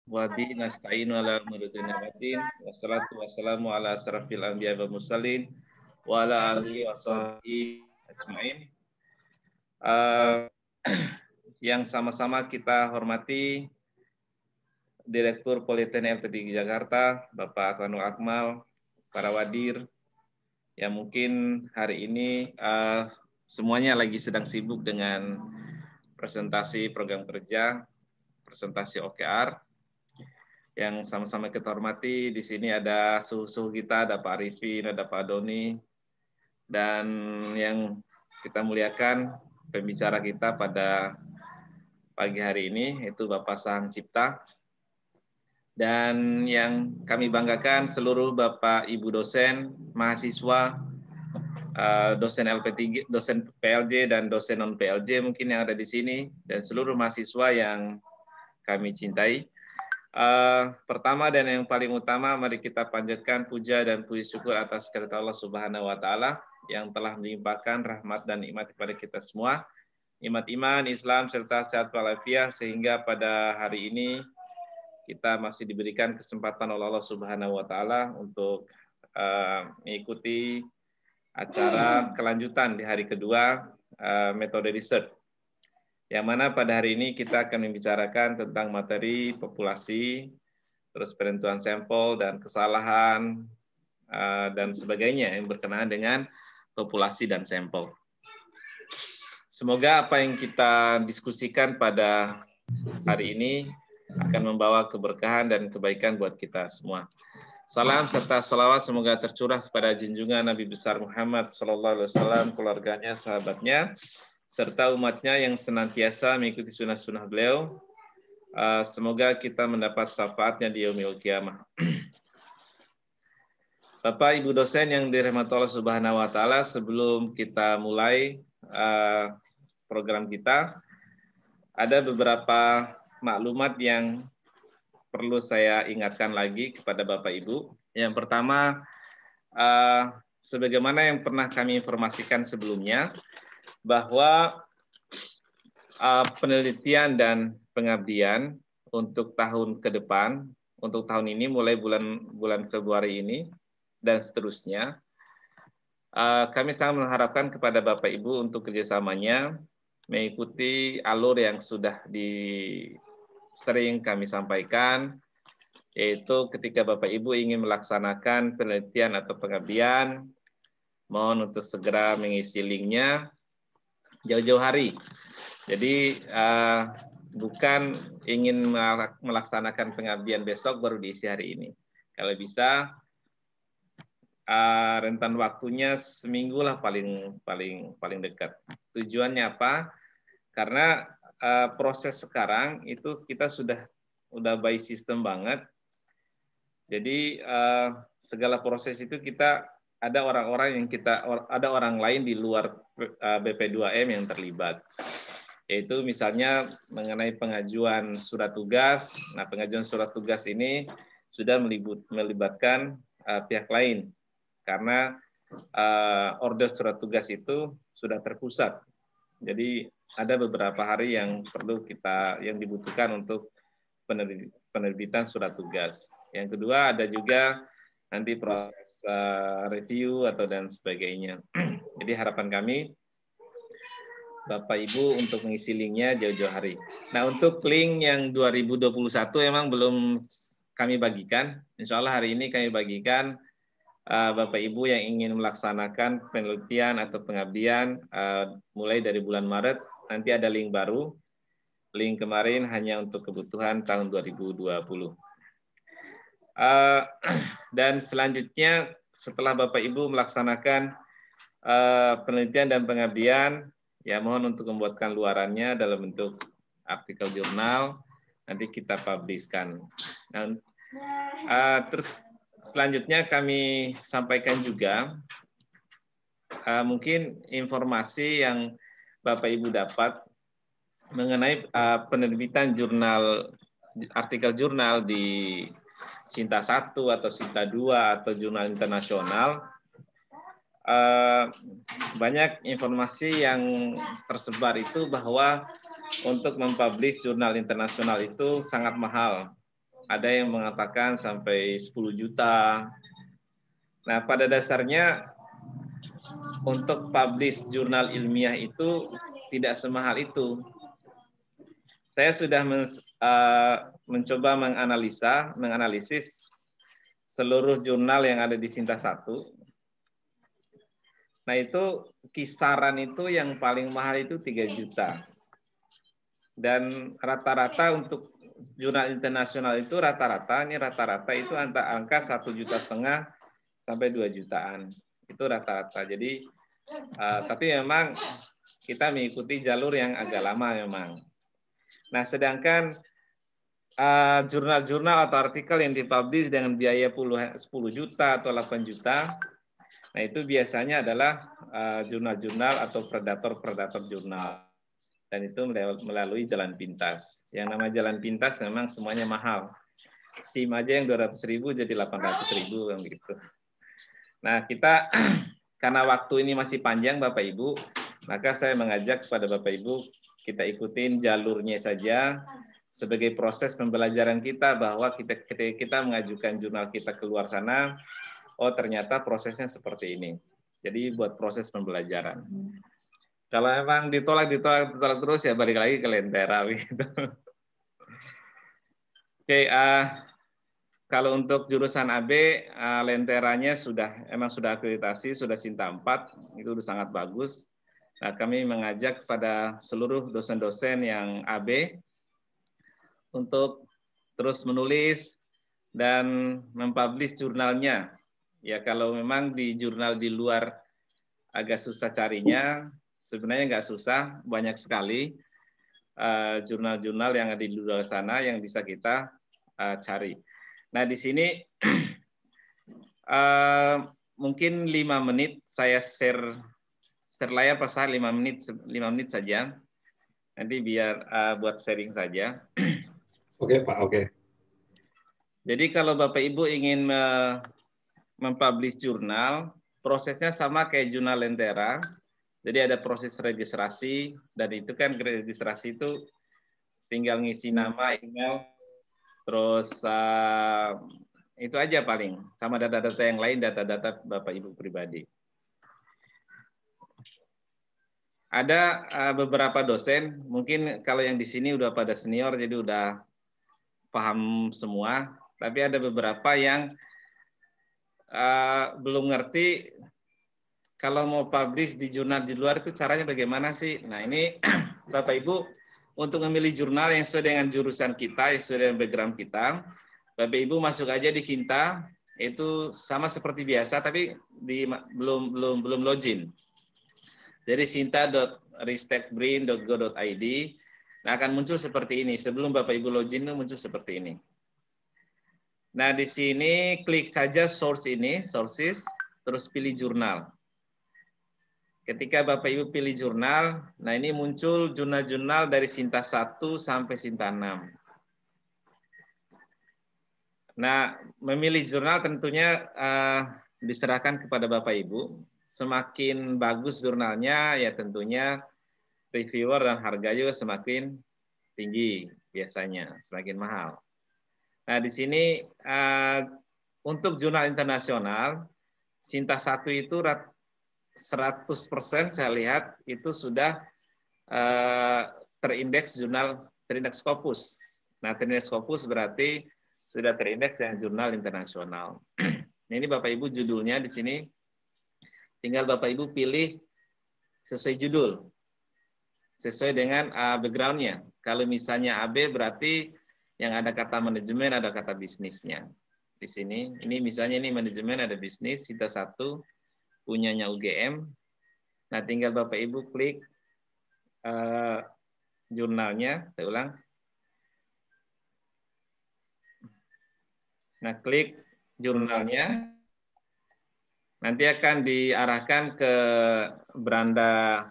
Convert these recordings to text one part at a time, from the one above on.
Wabi nasta'inu ala murudina batin wassalatu wassalamu ala asrafil anbiya wa mursalin wa ala alihi wa sahbihi ajmain. Yang sama-sama kita hormati Direktur Politeknik LP3 Jakarta, Bapak Aksanul Akmal, para wadir yang mungkin hari ini semuanya lagi sedang sibuk dengan presentasi program kerja, presentasi OKR. Yang sama-sama kita hormati, di sini ada suhu-suhu kita, ada Pak Arifin, ada Pak Doni, dan yang kita muliakan pembicara kita pada pagi hari ini, itu Bapak Sahang Cipta, dan yang kami banggakan seluruh Bapak Ibu dosen, mahasiswa, dosen LP3, dosen PLJ, dan dosen non-PLJ mungkin yang ada di sini, dan seluruh mahasiswa yang kami cintai. Pertama dan yang paling utama, mari kita panjatkan puja dan puji syukur atas kehadirat Allah Subhanahu wa Ta'ala yang telah melimpahkan rahmat dan nikmat kepada kita semua, nikmat iman, Islam, serta sehat walafiat, sehingga pada hari ini kita masih diberikan kesempatan oleh Allah Subhanahu wa Ta'ala untuk mengikuti acara kelanjutan di hari kedua metode riset. Yang mana pada hari ini kita akan membicarakan tentang materi populasi, terus penentuan sampel dan kesalahan dan sebagainya yang berkenaan dengan populasi dan sampel. Semoga apa yang kita diskusikan pada hari ini akan membawa keberkahan dan kebaikan buat kita semua. Salam serta salawat semoga tercurah kepada junjungan Nabi besar Muhammad SAW, keluarganya, sahabatnya, serta umatnya yang senantiasa mengikuti sunnah-sunnah beliau. Semoga kita mendapat syafaatnya di yaumil qiyamah. Bapak Ibu dosen yang dirahmati Allah Subhanahu wa Ta'ala, sebelum kita mulai program kita, ada beberapa maklumat yang perlu saya ingatkan lagi kepada Bapak Ibu. Yang pertama, sebagaimana yang pernah kami informasikan sebelumnya, bahwa penelitian dan pengabdian untuk tahun ke depan, untuk tahun ini mulai bulan Februari ini dan seterusnya, kami sangat mengharapkan kepada Bapak Ibu untuk kerjasamanya mengikuti alur yang sudah sering kami sampaikan, yaitu ketika Bapak Ibu ingin melaksanakan penelitian atau pengabdian, mohon untuk segera mengisi linknya jauh-jauh hari. Jadi bukan ingin melaksanakan pengabdian besok baru diisi hari ini. Kalau bisa rentan waktunya seminggu lah paling dekat. Tujuannya apa? Karena proses sekarang itu kita sudah by system banget. Jadi segala proses itu kita ada orang lain di luar BP2M yang terlibat. Yaitu misalnya mengenai pengajuan surat tugas. Nah, pengajuan surat tugas ini sudah melibatkan pihak lain karena order surat tugas itu sudah terpusat. Jadi ada beberapa hari yang dibutuhkan untuk penerbitan surat tugas. Yang kedua ada juga nanti proses review dan sebagainya. Jadi harapan kami Bapak Ibu untuk mengisi linknya jauh-jauh hari. Nah, untuk link yang 2021 emang belum kami bagikan. Insya Allah hari ini kami bagikan Bapak Ibu yang ingin melaksanakan penelitian atau pengabdian mulai dari bulan Maret, nanti ada link baru. Link kemarin hanya untuk kebutuhan tahun 2020. Dan selanjutnya setelah Bapak Ibu melaksanakan penelitian dan pengabdian, ya mohon untuk membuatkan luarannya dalam bentuk artikel jurnal, nanti kita publiskan. Nah, terus selanjutnya kami sampaikan juga mungkin informasi yang Bapak Ibu dapat mengenai penerbitan artikel jurnal di Sinta 1 atau Sinta 2 atau jurnal internasional. Banyak informasi yang tersebar itu bahwa untuk mempublish jurnal internasional itu sangat mahal. ada yang mengatakan sampai 10 juta. Nah, pada dasarnya untuk publish jurnal ilmiah itu tidak semahal itu. Saya sudah mencoba menganalisis seluruh jurnal yang ada di Sinta 1. Nah, itu kisaran itu yang paling mahal itu 3 juta. Dan rata-rata untuk jurnal internasional itu rata-rata itu angka 1,5 juta sampai 2 jutaan. Itu rata-rata. Jadi tapi memang kita mengikuti jalur yang agak lama memang. Nah, sedangkan jurnal-jurnal atau artikel yang dipublish dengan biaya 10 juta atau 8 juta, nah itu biasanya adalah jurnal-jurnal atau predator-predator jurnal. Dan itu melalui jalan pintas. Yang nama jalan pintas memang semuanya mahal. SIM aja yang 200.000 jadi 800.000 kan gitu. Nah, kita karena waktu ini masih panjang Bapak Ibu, maka saya mengajak kepada Bapak Ibu kita ikutin jalurnya saja sebagai proses pembelajaran kita, bahwa kita mengajukan jurnal kita keluar sana, oh ternyata prosesnya seperti ini. Jadi buat proses pembelajaran. Kalau emang ditolak terus ya balik lagi ke Lentera gitu. Oke, kalau untuk jurusan AB, Lenteranya emang sudah akreditasi, sudah Sinta 4, itu sudah sangat bagus. Nah, kami mengajak kepada seluruh dosen-dosen yang AB untuk terus menulis dan mempublish jurnalnya. Ya, kalau memang di jurnal di luar agak susah carinya, sebenarnya nggak susah, banyak sekali jurnal-jurnal yang ada di luar sana yang bisa kita cari. Nah, di sini mungkin 5 menit saya share layar pasal 5 menit saja. Nanti biar buat sharing saja. Oke, Pak, oke. Jadi kalau Bapak Ibu ingin mempublish jurnal, prosesnya sama kayak jurnal Lentera. Jadi ada proses registrasi, dan itu kan registrasi itu tinggal ngisi nama, email, terus itu aja paling. Sama data-data yang lain, data-data Bapak Ibu pribadi. Ada beberapa dosen, mungkin kalau yang di sini udah pada senior, jadi udah paham semua. Tapi ada beberapa yang belum ngerti kalau mau publish di jurnal di luar itu caranya bagaimana sih? Nah, ini Bapak Ibu untuk memilih jurnal yang sesuai dengan jurusan kita, yang sesuai dengan background kita, Bapak Ibu masuk aja di Sinta, itu sama seperti biasa tapi belum login. Jadi sinta.ristekbrin.go.id, nah akan muncul seperti ini. Sebelum Bapak Ibu login itu muncul seperti ini. Nah, di sini klik saja source ini, sources, terus pilih jurnal. Ketika Bapak Ibu pilih jurnal, nah ini muncul jurnal-jurnal dari Sinta 1 sampai Sinta 6. Nah, memilih jurnal tentunya diserahkan kepada Bapak Ibu. Semakin bagus jurnalnya, ya tentunya reviewer dan harga juga semakin tinggi biasanya, semakin mahal. Nah, di sini untuk jurnal internasional, Sinta 1 itu 100% saya lihat itu sudah terindeks Scopus. Nah, terindeks Scopus berarti sudah terindeks dengan jurnal internasional. Ini Bapak Ibu judulnya di sini, tinggal Bapak Ibu pilih sesuai judul, sesuai dengan background-nya. Kalau misalnya AB berarti yang ada kata manajemen, ada kata bisnisnya. Di sini, ini misalnya ini manajemen, ada bisnis, Sinta 1, punyanya UGM. Nah, tinggal Bapak Ibu klik jurnalnya, saya ulang. Nah, klik jurnalnya, nanti akan diarahkan ke beranda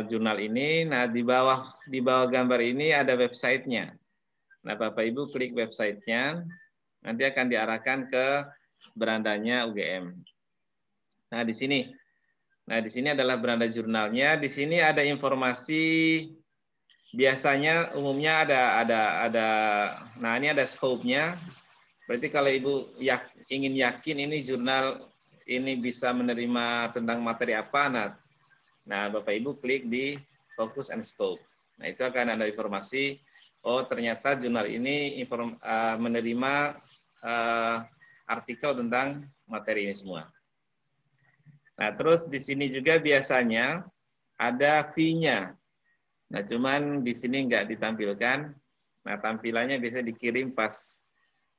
jurnal ini. Nah, di bawah gambar ini ada websitenya. Nah, Bapak Ibu klik websitenya, nanti akan diarahkan ke berandanya UGM. Nah, di sini adalah beranda jurnalnya. Di sini ada informasi biasanya umumnya ada nah ini ada scope-nya. Berarti kalau Ibu ingin yakin ini jurnal ini bisa menerima tentang materi apa, nah Bapak Ibu klik di Focus and Scope. Nah itu akan ada informasi, oh ternyata jurnal ini menerima artikel tentang materi ini semua. Nah terus di sini juga biasanya ada fee-nya. Nah cuman di sini nggak ditampilkan. Nah tampilannya biasanya dikirim pas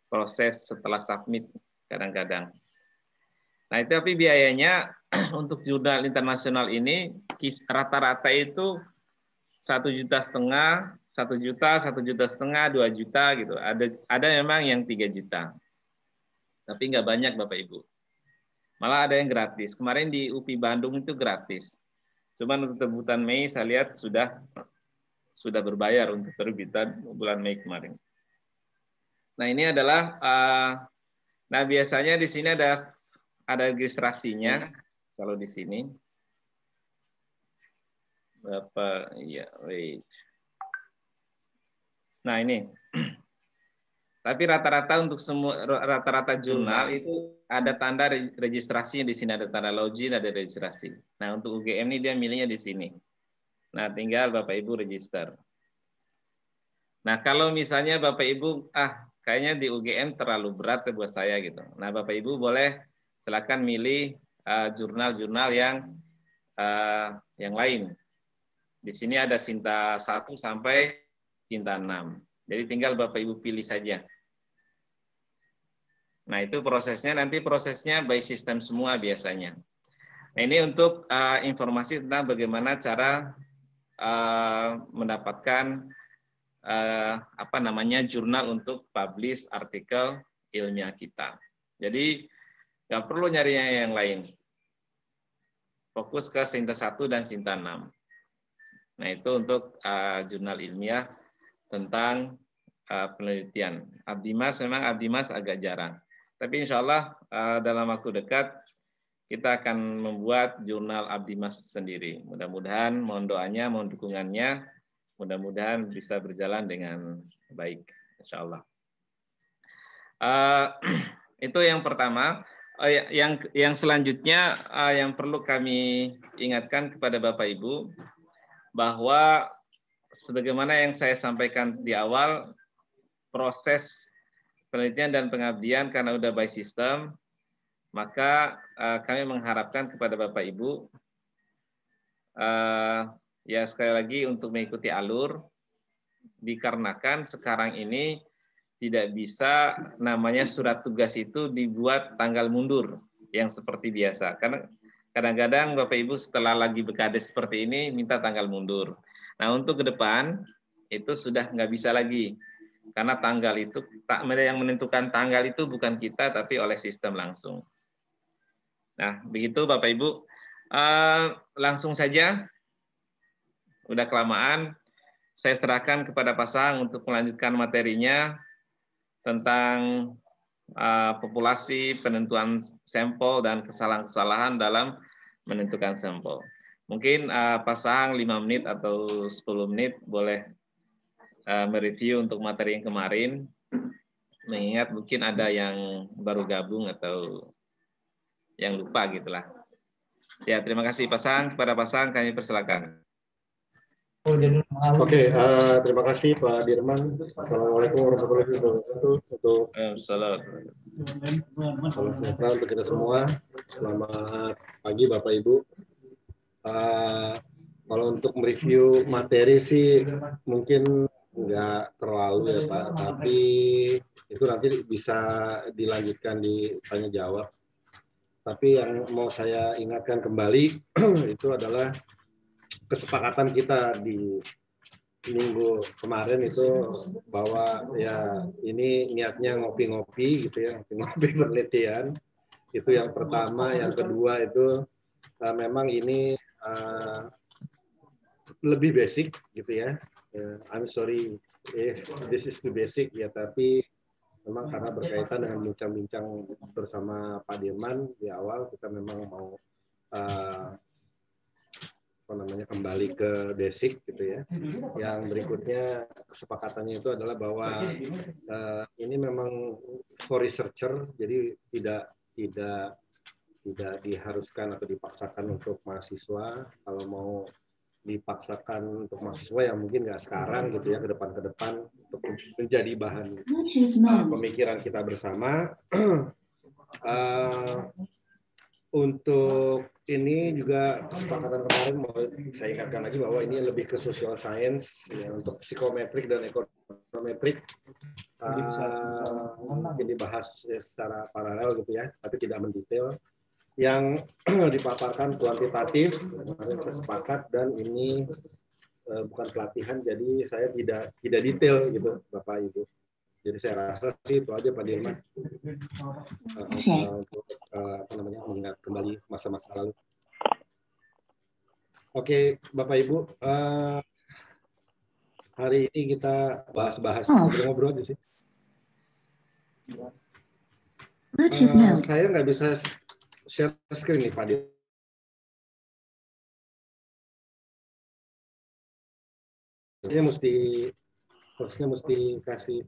proses setelah submit kadang-kadang. Nah, tapi biayanya untuk jurnal internasional ini rata-rata itu 1,5 juta, 1 juta, 1,5 juta, 2 juta gitu. Ada memang yang 3 juta. Tapi nggak banyak Bapak Ibu. Malah ada yang gratis. Kemarin di UPI Bandung itu gratis. Cuman untuk terbitan Mei saya lihat sudah berbayar untuk terbitan bulan Mei kemarin. Nah, ini adalah nah biasanya di sini ada registrasinya kalau di sini. Bapak, ya, wait. Nah ini, tapi rata-rata untuk semua rata-rata jurnal itu ada tanda registrasinya di sini, ada tanda login, ada registrasi. Nah untuk UGM ini dia milihnya di sini. Nah tinggal Bapak Ibu register. Nah kalau misalnya Bapak Ibu, kayaknya di UGM terlalu berat buat saya gitu. Nah Bapak Ibu boleh silakan milih jurnal-jurnal yang lain. Di sini ada Sinta 1 sampai Sinta 6. Jadi tinggal Bapak Ibu pilih saja. Nah itu nanti prosesnya by system semua biasanya. Nah ini untuk informasi tentang bagaimana cara mendapatkan jurnal untuk publish artikel ilmiah kita. Jadi nggak perlu nyari yang lain. Fokus ke Sinta 1 dan Sinta 6. Nah itu untuk jurnal ilmiah tentang penelitian. Abdimas memang Abdimas agak jarang. Tapi insya Allah dalam waktu dekat kita akan membuat jurnal Abdimas sendiri. Mudah-mudahan mohon doanya, mohon dukungannya, mudah-mudahan bisa berjalan dengan baik. Insya Allah. Itu yang pertama. Yang selanjutnya yang perlu kami ingatkan kepada Bapak Ibu bahwa sebagaimana yang saya sampaikan di awal, proses penelitian dan pengabdian karena udah by system, maka kami mengharapkan kepada Bapak Ibu ya sekali lagi untuk mengikuti alur, dikarenakan sekarang ini tidak bisa namanya surat tugas itu dibuat tanggal mundur yang seperti biasa. Karena kadang-kadang Bapak Ibu setelah lagi bekades seperti ini minta tanggal mundur. Nah untuk ke depan itu sudah nggak bisa lagi. Karena tanggal itu, yang menentukan tanggal itu bukan kita tapi oleh sistem langsung. Nah begitu Bapak Ibu. Langsung saja, udah kelamaan, saya serahkan kepada Pak Sang untuk melanjutkan materinya tentang populasi, penentuan sampel, dan kesalahan-kesalahan dalam menentukan sampel. Mungkin Pak Sang 5 menit atau 10 menit boleh mereview untuk materi yang kemarin, mengingat mungkin ada yang baru gabung atau yang lupa gitulah. Ya, terima kasih Pak Sang. Kepada Pak Sang kami persilakan. Oke, terima kasih Pak Dirman. Assalamualaikum warahmatullahi wabarakatuh. Salam sejahtera untuk kita semua. Selamat pagi Bapak Ibu. Kalau untuk mereview materi sih mungkin nggak terlalu ya Pak, tapi itu nanti bisa dilanjutkan di tanya jawab. Tapi yang mau saya ingatkan kembali itu adalah kesepakatan kita di minggu kemarin itu bahwa ya ini niatnya ngopi-ngopi gitu ya, ngopi-ngopi penelitian. Itu yang pertama. Yang kedua itu memang ini lebih basic gitu ya. I'm sorry if this is too basic ya, tapi memang karena berkaitan dengan bincang-bincang bersama Pak Dirman di awal, kita memang mau kembali ke basic gitu ya. Yang berikutnya kesepakatannya itu adalah bahwa ini memang for researcher, jadi tidak diharuskan atau dipaksakan untuk mahasiswa. Kalau mau dipaksakan untuk mahasiswa yang mungkin nggak sekarang gitu ya, ke depan untuk menjadi bahan pemikiran kita bersama. Untuk ini juga kesepakatan kemarin mau saya ingatkan lagi bahwa ini lebih ke social science ya, untuk psikometrik dan ekonometrik mungkin dibahas ya, secara paralel gitu ya, tapi tidak mendetail. Yang dipaparkan kuantitatif, kemarin sepakat, dan ini bukan pelatihan, jadi saya tidak detail gitu, Bapak Ibu. Jadi saya rasa sih itu aja Pak Dirman untuk mengingat kembali masa-masa lalu. Oke, Bapak Ibu, hari ini kita bahas ngobrol-ngobrol aja sih. Saya nggak bisa share screen nih Pak Dirman. Harusnya mesti kasih.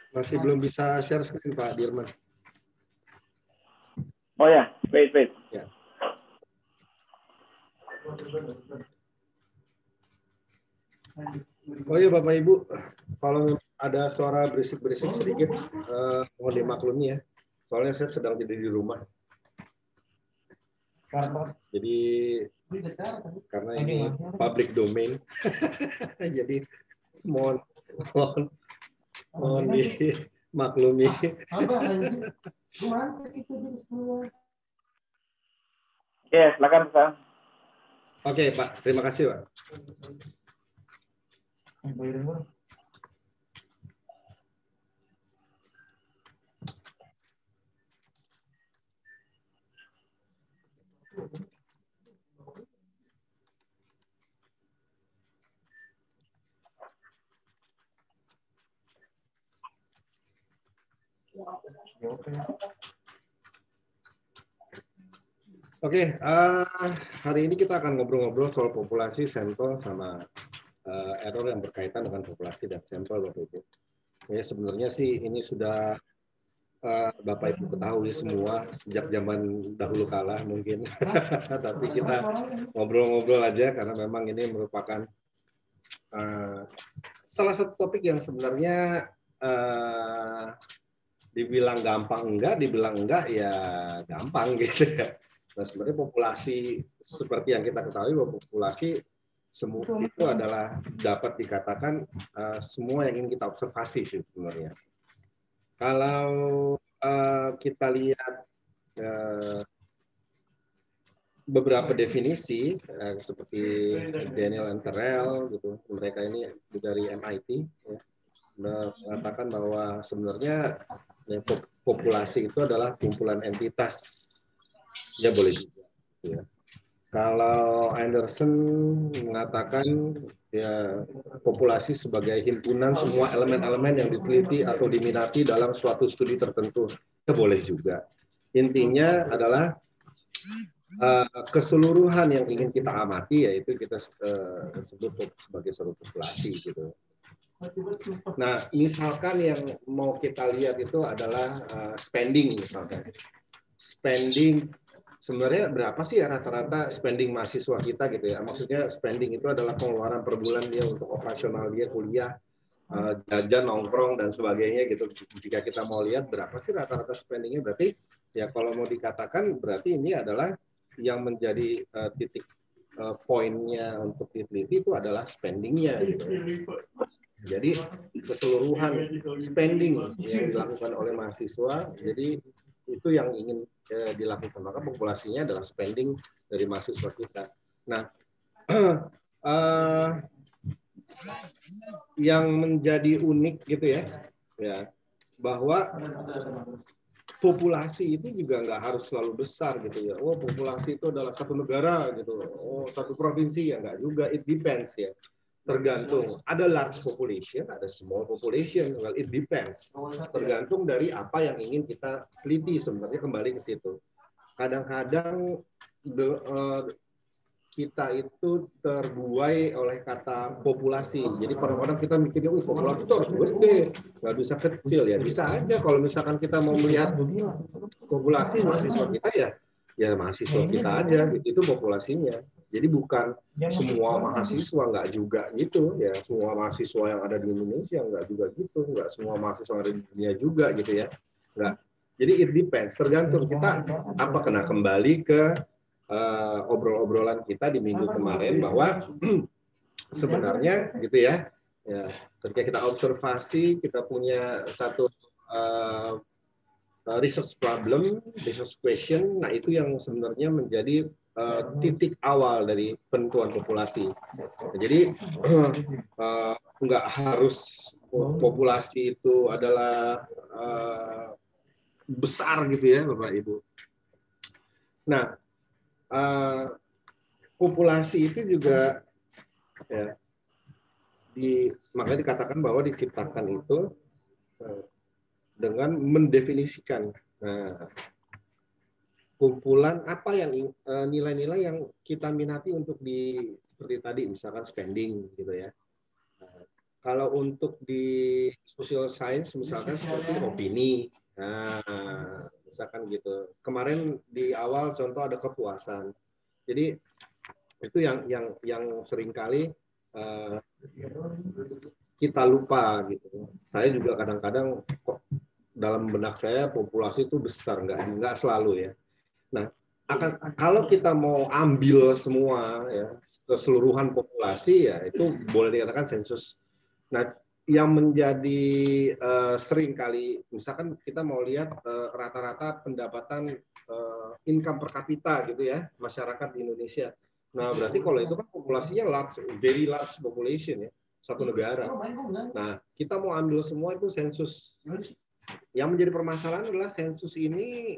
Masih belum bisa share screen Pak Dirman. Oh ya, wait. Ya. Oh iya Bapak Ibu, kalau ada suara berisik-berisik sedikit, mohon dimaklumi ya. Soalnya saya sedang tidak di rumah. Jadi karena ini public domain, jadi mohon dimaklumi. Oke, silakan Pak. Oke Pak, terima kasih Pak. Oke, hari ini kita akan ngobrol-ngobrol soal populasi, sampel, sama error yang berkaitan dengan populasi dan sampel, Bapak Ibu. Ya, sebenarnya sih ini sudah Bapak Ibu ketahui semua sejak zaman dahulu kala mungkin, tapi kita ngobrol-ngobrol aja karena memang ini merupakan salah satu topik yang sebenarnya dibilang gampang dibilang enggak ya gampang gitu ya. Nah, sebenarnya populasi seperti yang kita ketahui bahwa populasi semua itu adalah dapat dikatakan semua yang ingin kita observasi sih sebenarnya. Kalau kita lihat beberapa definisi seperti Daniel and Terrell gitu, mereka ini dari MIT ya, mengatakan bahwa sebenarnya populasi itu adalah kumpulan entitas. Ya boleh juga. Ya. Kalau Anderson mengatakan ya populasi sebagai himpunan semua elemen-elemen yang diteliti atau diminati dalam suatu studi tertentu, ya boleh juga. Intinya adalah keseluruhan yang ingin kita amati yaitu kita sebut sebagai suatu populasi gitu. Nah, misalkan yang mau kita lihat itu adalah spending misalkan. Spending sebenarnya berapa sih ya rata-rata spending mahasiswa kita gitu ya? Maksudnya spending itu adalah pengeluaran per bulan dia untuk operasional dia kuliah, jajan, nongkrong dan sebagainya gitu. Jika kita mau lihat berapa sih rata-rata spendingnya, berarti ya kalau mau dikatakan berarti ini adalah yang menjadi titik poinnya untuk diteliti itu adalah spendingnya. Gitu. Jadi keseluruhan spending yang dilakukan oleh mahasiswa, jadi itu yang ingin dilakukan, maka populasinya adalah spending dari mahasiswa kita. Nah, yang menjadi unik gitu ya, bahwa populasi itu juga nggak harus selalu besar gitu ya. Oh, populasi itu adalah satu negara gitu. Oh, satu provinsi ya nggak juga. It depends ya. Tergantung. Ada large population, ada small population. Well, it depends. Tergantung dari apa yang ingin kita teliti sebenarnya, kembali ke situ. Kadang-kadang kita itu terbuai oleh kata populasi. Jadi kadang-kadang kita mikirnya, populasi itu harus gede, nggak bisa kecil ya. Bisa aja kalau misalkan kita mau melihat populasi mahasiswa kita ya mahasiswa kita aja, itu populasinya. Jadi bukan semua mahasiswa, nggak juga gitu ya. Semua mahasiswa yang ada di Indonesia nggak juga gitu, nggak semua mahasiswa yang ada di dunia juga gitu ya. Nggak. Jadi it depends, tergantung kita apa kena kembali ke obrolan kita di minggu kemarin bahwa sebenarnya gitu ya, ketika kita observasi kita punya satu research problem, research question, nah itu yang sebenarnya menjadi titik awal dari penentuan populasi. Jadi nggak harus populasi itu adalah besar gitu ya Bapak Ibu. Nah, populasi itu juga ya, makanya dikatakan bahwa diciptakan itu dengan mendefinisikan kumpulan apa yang nilai-nilai yang kita minati untuk seperti tadi misalkan spending gitu ya. Kalau untuk di social science misalkan seperti opini, misalkan gitu. Kemarin di awal contoh ada kepuasan. Jadi itu yang seringkali kita lupa gitu. Saya juga kadang-kadang dalam benak saya populasi itu besar, nggak selalu ya. Nah, kalau kita mau ambil semua ya keseluruhan populasi ya itu boleh dikatakan sensus. Nah, yang menjadi sering kali misalkan kita mau lihat rata-rata pendapatan income per kapita gitu ya masyarakat di Indonesia. Nah, berarti kalau itu kan populasinya large, very large population ya, satu negara. Nah, kita mau ambil semua itu sensus. Yang menjadi permasalahan adalah sensus ini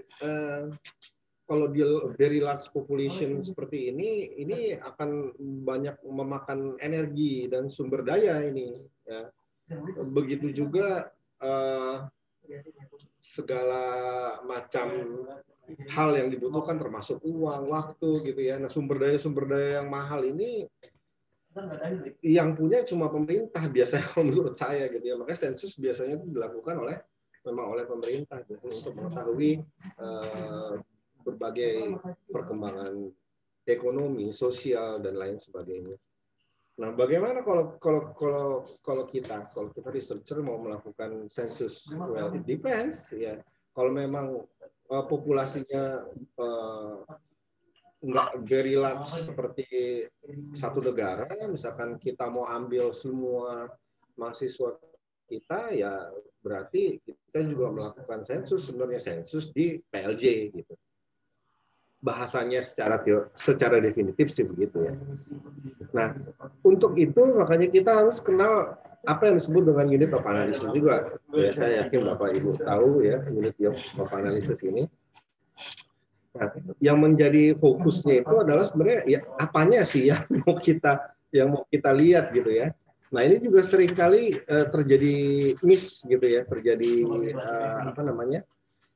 kalau dia very large population seperti ini akan banyak memakan energi dan sumber daya ini ya. Begitu juga segala macam hal yang dibutuhkan termasuk uang, waktu gitu ya. Nah, sumber daya yang mahal ini yang punya cuma pemerintah biasanya menurut saya gitu ya. Makanya sensus biasanya itu dilakukan memang oleh pemerintah gitu, untuk mengetahui berbagai perkembangan ekonomi, sosial dan lain sebagainya. Nah, bagaimana kalau kita researcher mau melakukan sensus? Well, it depends ya. Kalau memang populasinya nggak very large seperti satu negara, misalkan kita mau ambil semua mahasiswa kita, ya berarti kita juga melakukan sensus, sebenarnya sensus di PLJ gitu. Bahasanya secara definitif sih begitu ya. Nah, untuk itu makanya kita harus kenal apa yang disebut dengan unit of analysis juga. Ya, saya yakin Bapak Ibu tahu ya unit of analysis ini. Nah, yang menjadi fokusnya itu adalah sebenarnya ya apanya sih yang mau kita lihat gitu ya. Nah, ini juga seringkali terjadi miss gitu ya, terjadi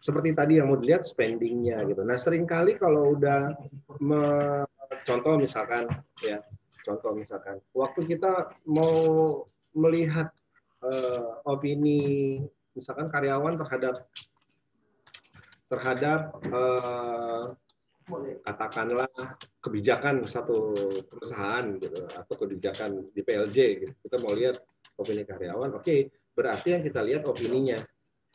seperti tadi yang mau dilihat spendingnya gitu. Nah, seringkali kalau udah contoh misalkan waktu kita mau melihat opini misalkan karyawan terhadap katakanlah kebijakan satu perusahaan gitu atau kebijakan di PLJ gitu. Kita mau lihat opini karyawan, oke, berarti yang kita lihat opininya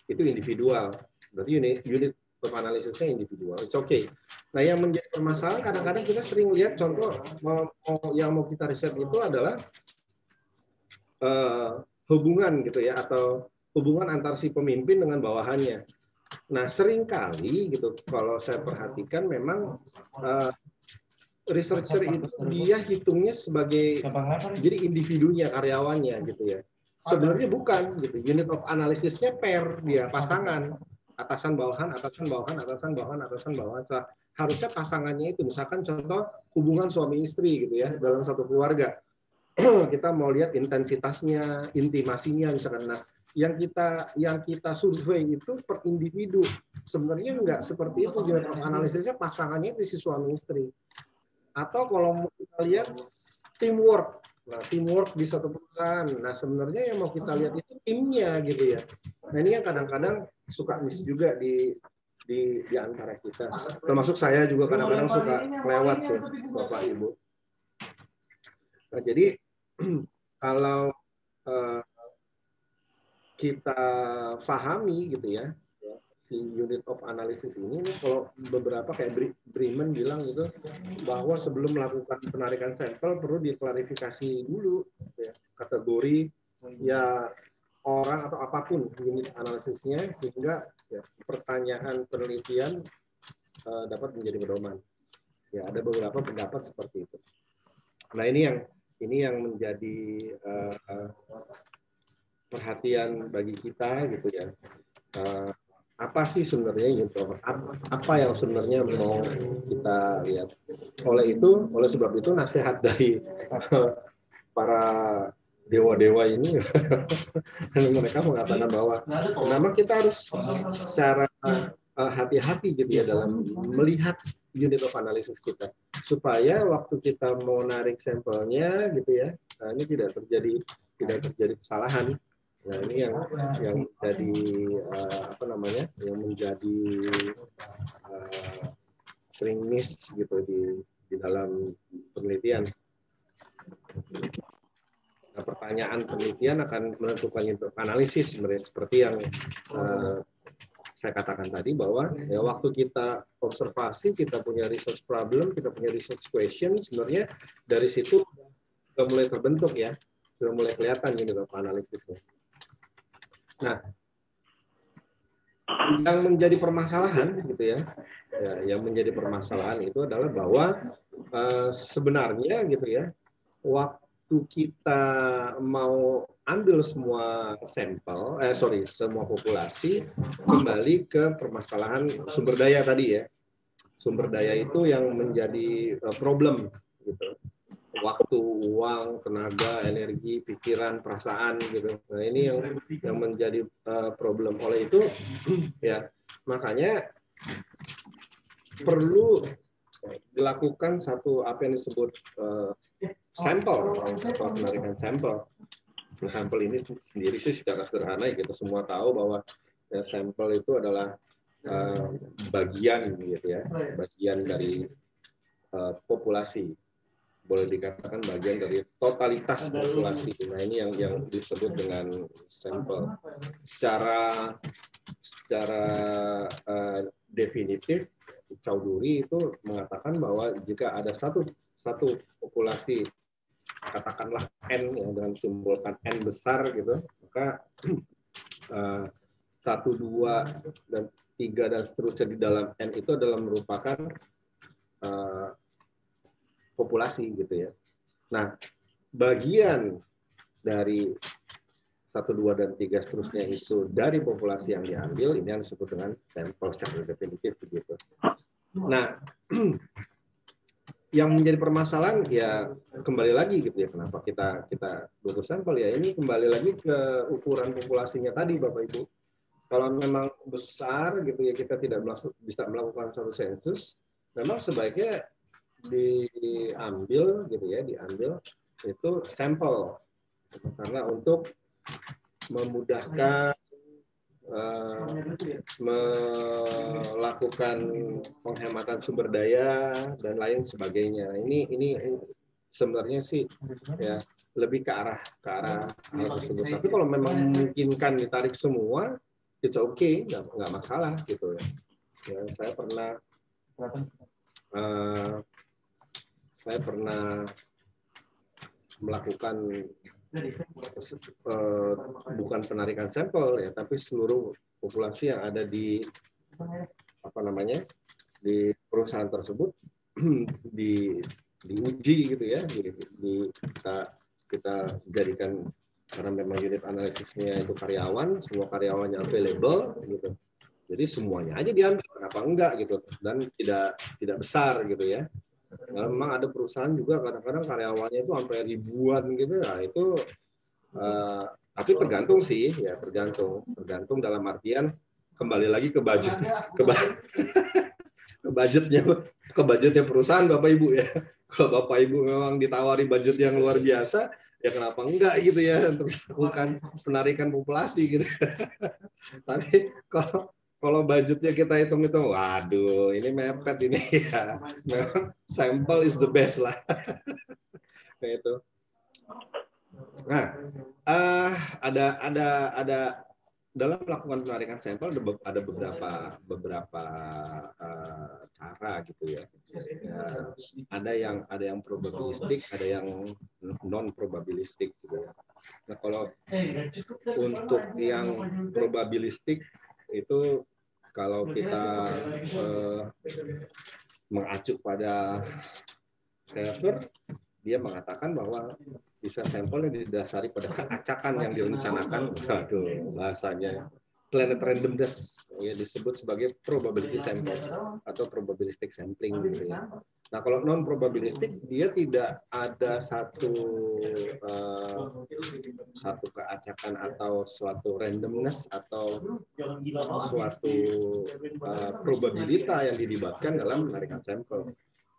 itu individual. Berarti unit of analisisnya individual. It's okay. Nah, yang menjadi permasalahan kadang-kadang kita sering lihat contoh yang mau kita riset itu adalah hubungan gitu ya, atau hubungan antar si pemimpin dengan bawahannya. Nah, seringkali gitu kalau saya perhatikan memang researcher itu dia hitungnya sebagai jadi individunya, karyawannya gitu ya. Sebenarnya bukan gitu. Unit of analisisnya pair dia, pasangan. atasan bawahan, atasan bawahan, atasan bawahan, atasan bawahan. Harusnya pasangannya itu, misalkan contoh hubungan suami istri gitu ya dalam satu keluarga. Kita mau lihat intensitasnya, intimasinya misalkan. Nah, yang kita survei itu per individu. Sebenarnya nggak seperti itu. Unit of analisisnya pasangannya itu si suami istri. Atau kalau mau kita lihat teamwork. Nah, teamwork di satu perusahaan. Nah, sebenarnya yang mau kita lihat itu timnya gitu ya. Nah, ini yang kadang-kadang suka miss juga di antara kita. Termasuk saya juga kadang-kadang suka lewat tuh, Bapak Ibu. Nah, jadi kalau kita pahami gitu ya, si unit of analysis ini kalau beberapa kayak Bremen bilang gitu bahwa sebelum melakukan penarikan sampel perlu diklarifikasi dulu gitu ya, kategori ya orang atau apapun unit analisisnya sehingga ya, pertanyaan penelitian dapat menjadi pedoman. Ya ada beberapa pendapat seperti itu. Nah ini yang menjadi perhatian bagi kita gitu ya. Apa sih sebenarnya apa yang sebenarnya mau kita lihat. Oleh sebab itu nasihat dari para dewa-dewa ini mereka mengatakan bahwa memang kita harus secara hati-hati gitu ya dalam melihat unit of analysis kita supaya waktu kita mau narik sampelnya gitu ya, ini tidak terjadi kesalahan. Nah ini yang menjadi yang menjadi sering miss gitu di dalam penelitian. Nah, pertanyaan penelitian akan menentukan unit of analisis sebenarnya seperti yang saya katakan tadi bahwa ya waktu kita observasi, kita punya research problem, kita punya research question, sebenarnya dari situ sudah mulai terbentuk ya, sudah mulai kelihatan unit of analisisnya. Nah, yang menjadi permasalahan gitu ya, yang menjadi permasalahan itu adalah bahwa sebenarnya gitu ya, waktu kita mau ambil semua sampel, semua populasi, kembali ke permasalahan sumber daya tadi ya. Sumber daya itu yang menjadi problem gitu. Waktu, uang, tenaga, energi, pikiran, perasaan gitu. Nah ini yang menjadi problem. Oleh itu ya makanya perlu dilakukan satu apa yang disebut sampel atau penarikan sampel. Nah, sampel ini sendiri sih secara sederhana kita semua tahu bahwa ya, sampel itu adalah bagian gitu ya, bagian dari populasi. Boleh dikatakan bagian dari totalitas populasi. Nah ini yang disebut dengan sampel. Secara definitif, Chowdhury itu mengatakan bahwa jika ada satu populasi, katakanlah N yang dengan simbolkan N besar gitu, maka 1, 2, dan 3 dan seterusnya di dalam N itu adalah merupakan populasi gitu ya. Nah, bagian dari 1, 2, dan 3 seterusnya itu dari populasi yang diambil, ini yang disebut dengan sampel secara definitif begitu. Nah, yang menjadi permasalahan ya kembali lagi gitu ya, kenapa kita butuh sampel ya, ini kembali lagi ke ukuran populasinya tadi Bapak Ibu. Kalau memang besar gitu ya, kita tidak bisa melakukan satu sensus, memang sebaiknya diambil itu sampel karena untuk memudahkan melakukan penghematan sumber daya dan lain sebagainya. Ini sebenarnya sih ya lebih ke arah hal tersebut. Tapi kalau memang memungkinkan ditarik semua, it's okay, nggak masalah gitu ya. Ya saya pernah melakukan bukan penarikan sampel ya, tapi seluruh populasi yang ada di di perusahaan tersebut diuji gitu ya, kita jadikan karena memang unit analisisnya itu karyawan, semua karyawannya available gitu. Jadi semuanya aja diambil, kenapa enggak gitu, dan tidak besar gitu ya. Nah, memang ada perusahaan juga kadang-kadang karyawannya itu sampai ribuan gitu, nah itu tapi tergantung sih ya, tergantung dalam artian kembali lagi ke budget, ke budgetnya perusahaan Bapak Ibu ya. Kalau Bapak Ibu memang ditawari budget yang luar biasa, ya kenapa enggak gitu ya untuk melakukan penarikan populasi gitu. Tapi kalau budgetnya kita hitung-hitung, waduh, ini mepet ini ya. Memang sampel is the best lah. Kayak itu. Nah, ada dalam melakukan penarikan sampel ada beberapa cara gitu ya. Ada yang probabilistik, ada yang non probabilistik gitu ya. Nah, kalau untuk yang probabilistik itu kalau kita mengacu pada Schaeffer, dia mengatakan bahwa bisa sampel yang didasari pada keacakan yang direncanakan. Aduh, bahasanya planet randomness ya, disebut sebagai probability sample atau probabilistic sampling gitu ya. Nah, kalau non probabilistik dia tidak ada satu keacakan atau suatu randomness atau suatu probabilitas yang dilibatkan dalam penarikan sampel.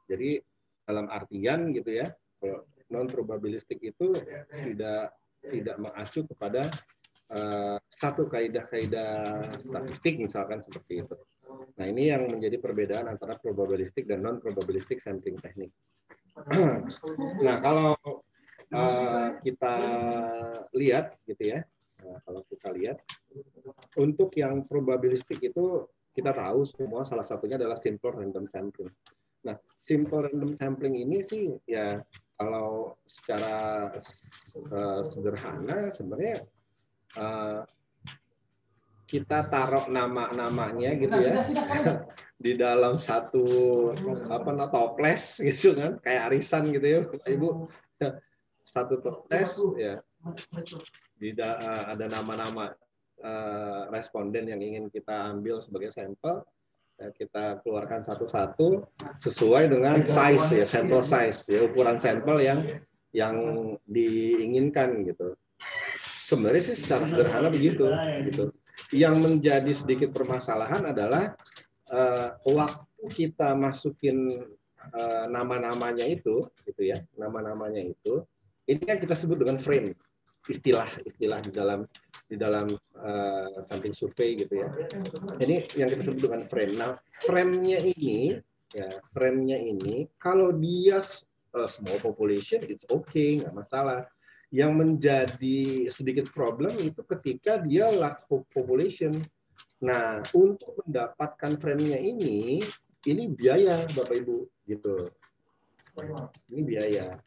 Jadi dalam artian gitu ya, kalau non probabilistik itu tidak mengacu kepada satu kaidah-kaidah statistik misalkan seperti itu. Nah, ini yang menjadi perbedaan antara probabilistik dan non probabilistik sampling teknik. Nah, kalau kita lihat gitu ya, untuk yang probabilistik itu kita tahu semua salah satunya adalah simple random sampling. Nah, simple random sampling ini sih ya kalau secara sederhana sebenarnya kita taruh nama-namanya gitu ya di dalam satu toples gitu kan, kayak arisan gitu ya Ibu, satu toples ya, ada nama-nama responden yang ingin kita ambil sebagai sampel, ya, kita keluarkan satu-satu sesuai dengan size ya, sampel size ya, ukuran sampel yang diinginkan gitu. Sebenarnya sih secara sederhana begitu gitu. Yang menjadi sedikit permasalahan adalah waktu kita masukin nama-namanya itu gitu ya, nama-namanya itu ini kan kita sebut dengan frame, istilah di dalam sampling survei gitu ya. Ini yang kita sebut dengan frame. Nah, frame-nya ini kalau dia small population it's okay, nggak masalah. Yang menjadi sedikit problem itu ketika dia large population. Nah, untuk mendapatkan frame-nya ini biaya Bapak Ibu gitu. Ini biaya.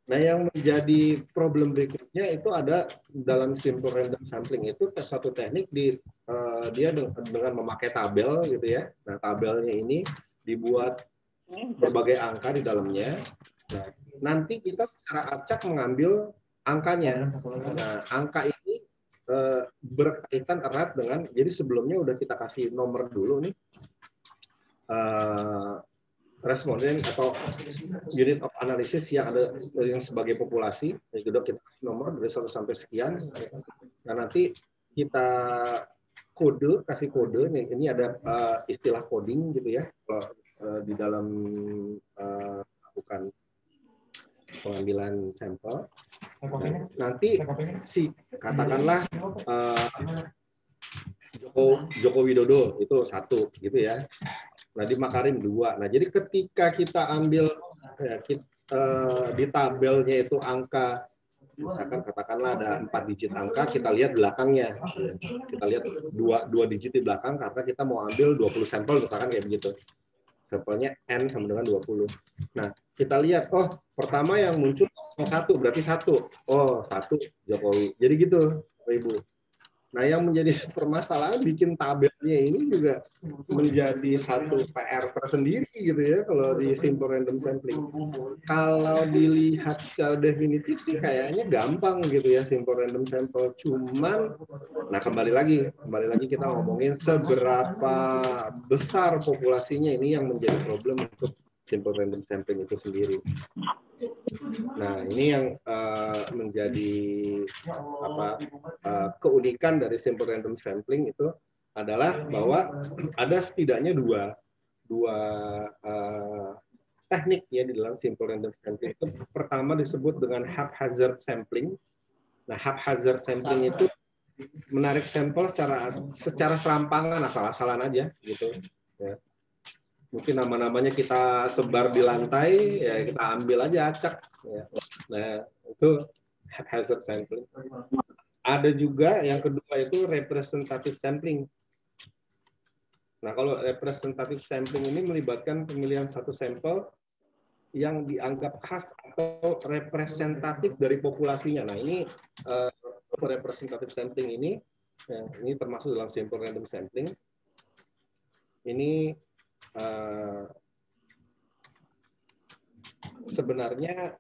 Nah, yang menjadi problem berikutnya itu ada dalam simple random sampling itu satu teknik dia dengan memakai tabel gitu ya. Nah, tabelnya ini dibuat berbagai angka di dalamnya. Nah, nanti kita secara acak mengambil angkanya. Nah, angka ini berkaitan erat dengan, jadi sebelumnya udah kita kasih nomor dulu nih, responden atau unit of analysis yang ada yang sebagai populasi, sudah kita kasih nomor dari 1 sampai sekian. Nah, nanti kita kasih kode, ini ada istilah coding gitu ya, di dalam bukan pengambilan sampel. Nah, nanti katakanlah Joko Widodo itu 1 gitu ya. Nadiem Makarim 2. Nah, jadi ketika kita ambil di tabelnya itu angka, misalkan katakanlah ada 4 digit angka, kita lihat belakangnya. Kita lihat 2 digit di belakang karena kita mau ambil 20 sampel misalkan kayak begitu. Sampelnya N sama dengan 20. Nah, kita lihat, oh, pertama yang muncul 1, berarti 1. Oh, 1 Jokowi. Jadi gitu, Bapak Ibu. Nah, yang menjadi permasalahan bikin tabelnya ini juga menjadi satu PR tersendiri gitu ya kalau di simple random sampling. Kalau dilihat secara definitif sih kayaknya gampang gitu ya simple random sample. Cuman, nah kembali lagi kita ngomongin seberapa besar populasinya ini yang menjadi problem untuk simple random sampling itu sendiri. Nah, ini yang menjadi keunikan dari simple random sampling itu adalah bahwa ada setidaknya dua teknik ya di dalam simple random sampling. Itu pertama disebut dengan haphazard sampling. Nah, haphazard sampling itu menarik sampel secara serampangan, asal-asalan aja gitu. Ya. Mungkin nama-namanya kita sebar di lantai, ya kita ambil aja acak. Ya. Nah, itu haphazard sampling. Ada juga yang kedua itu representative sampling. Nah, kalau representative sampling ini melibatkan pemilihan satu sampel yang dianggap khas atau representatif dari populasinya. Nah, ini representative sampling ini termasuk dalam simple random sampling. Ini sebenarnya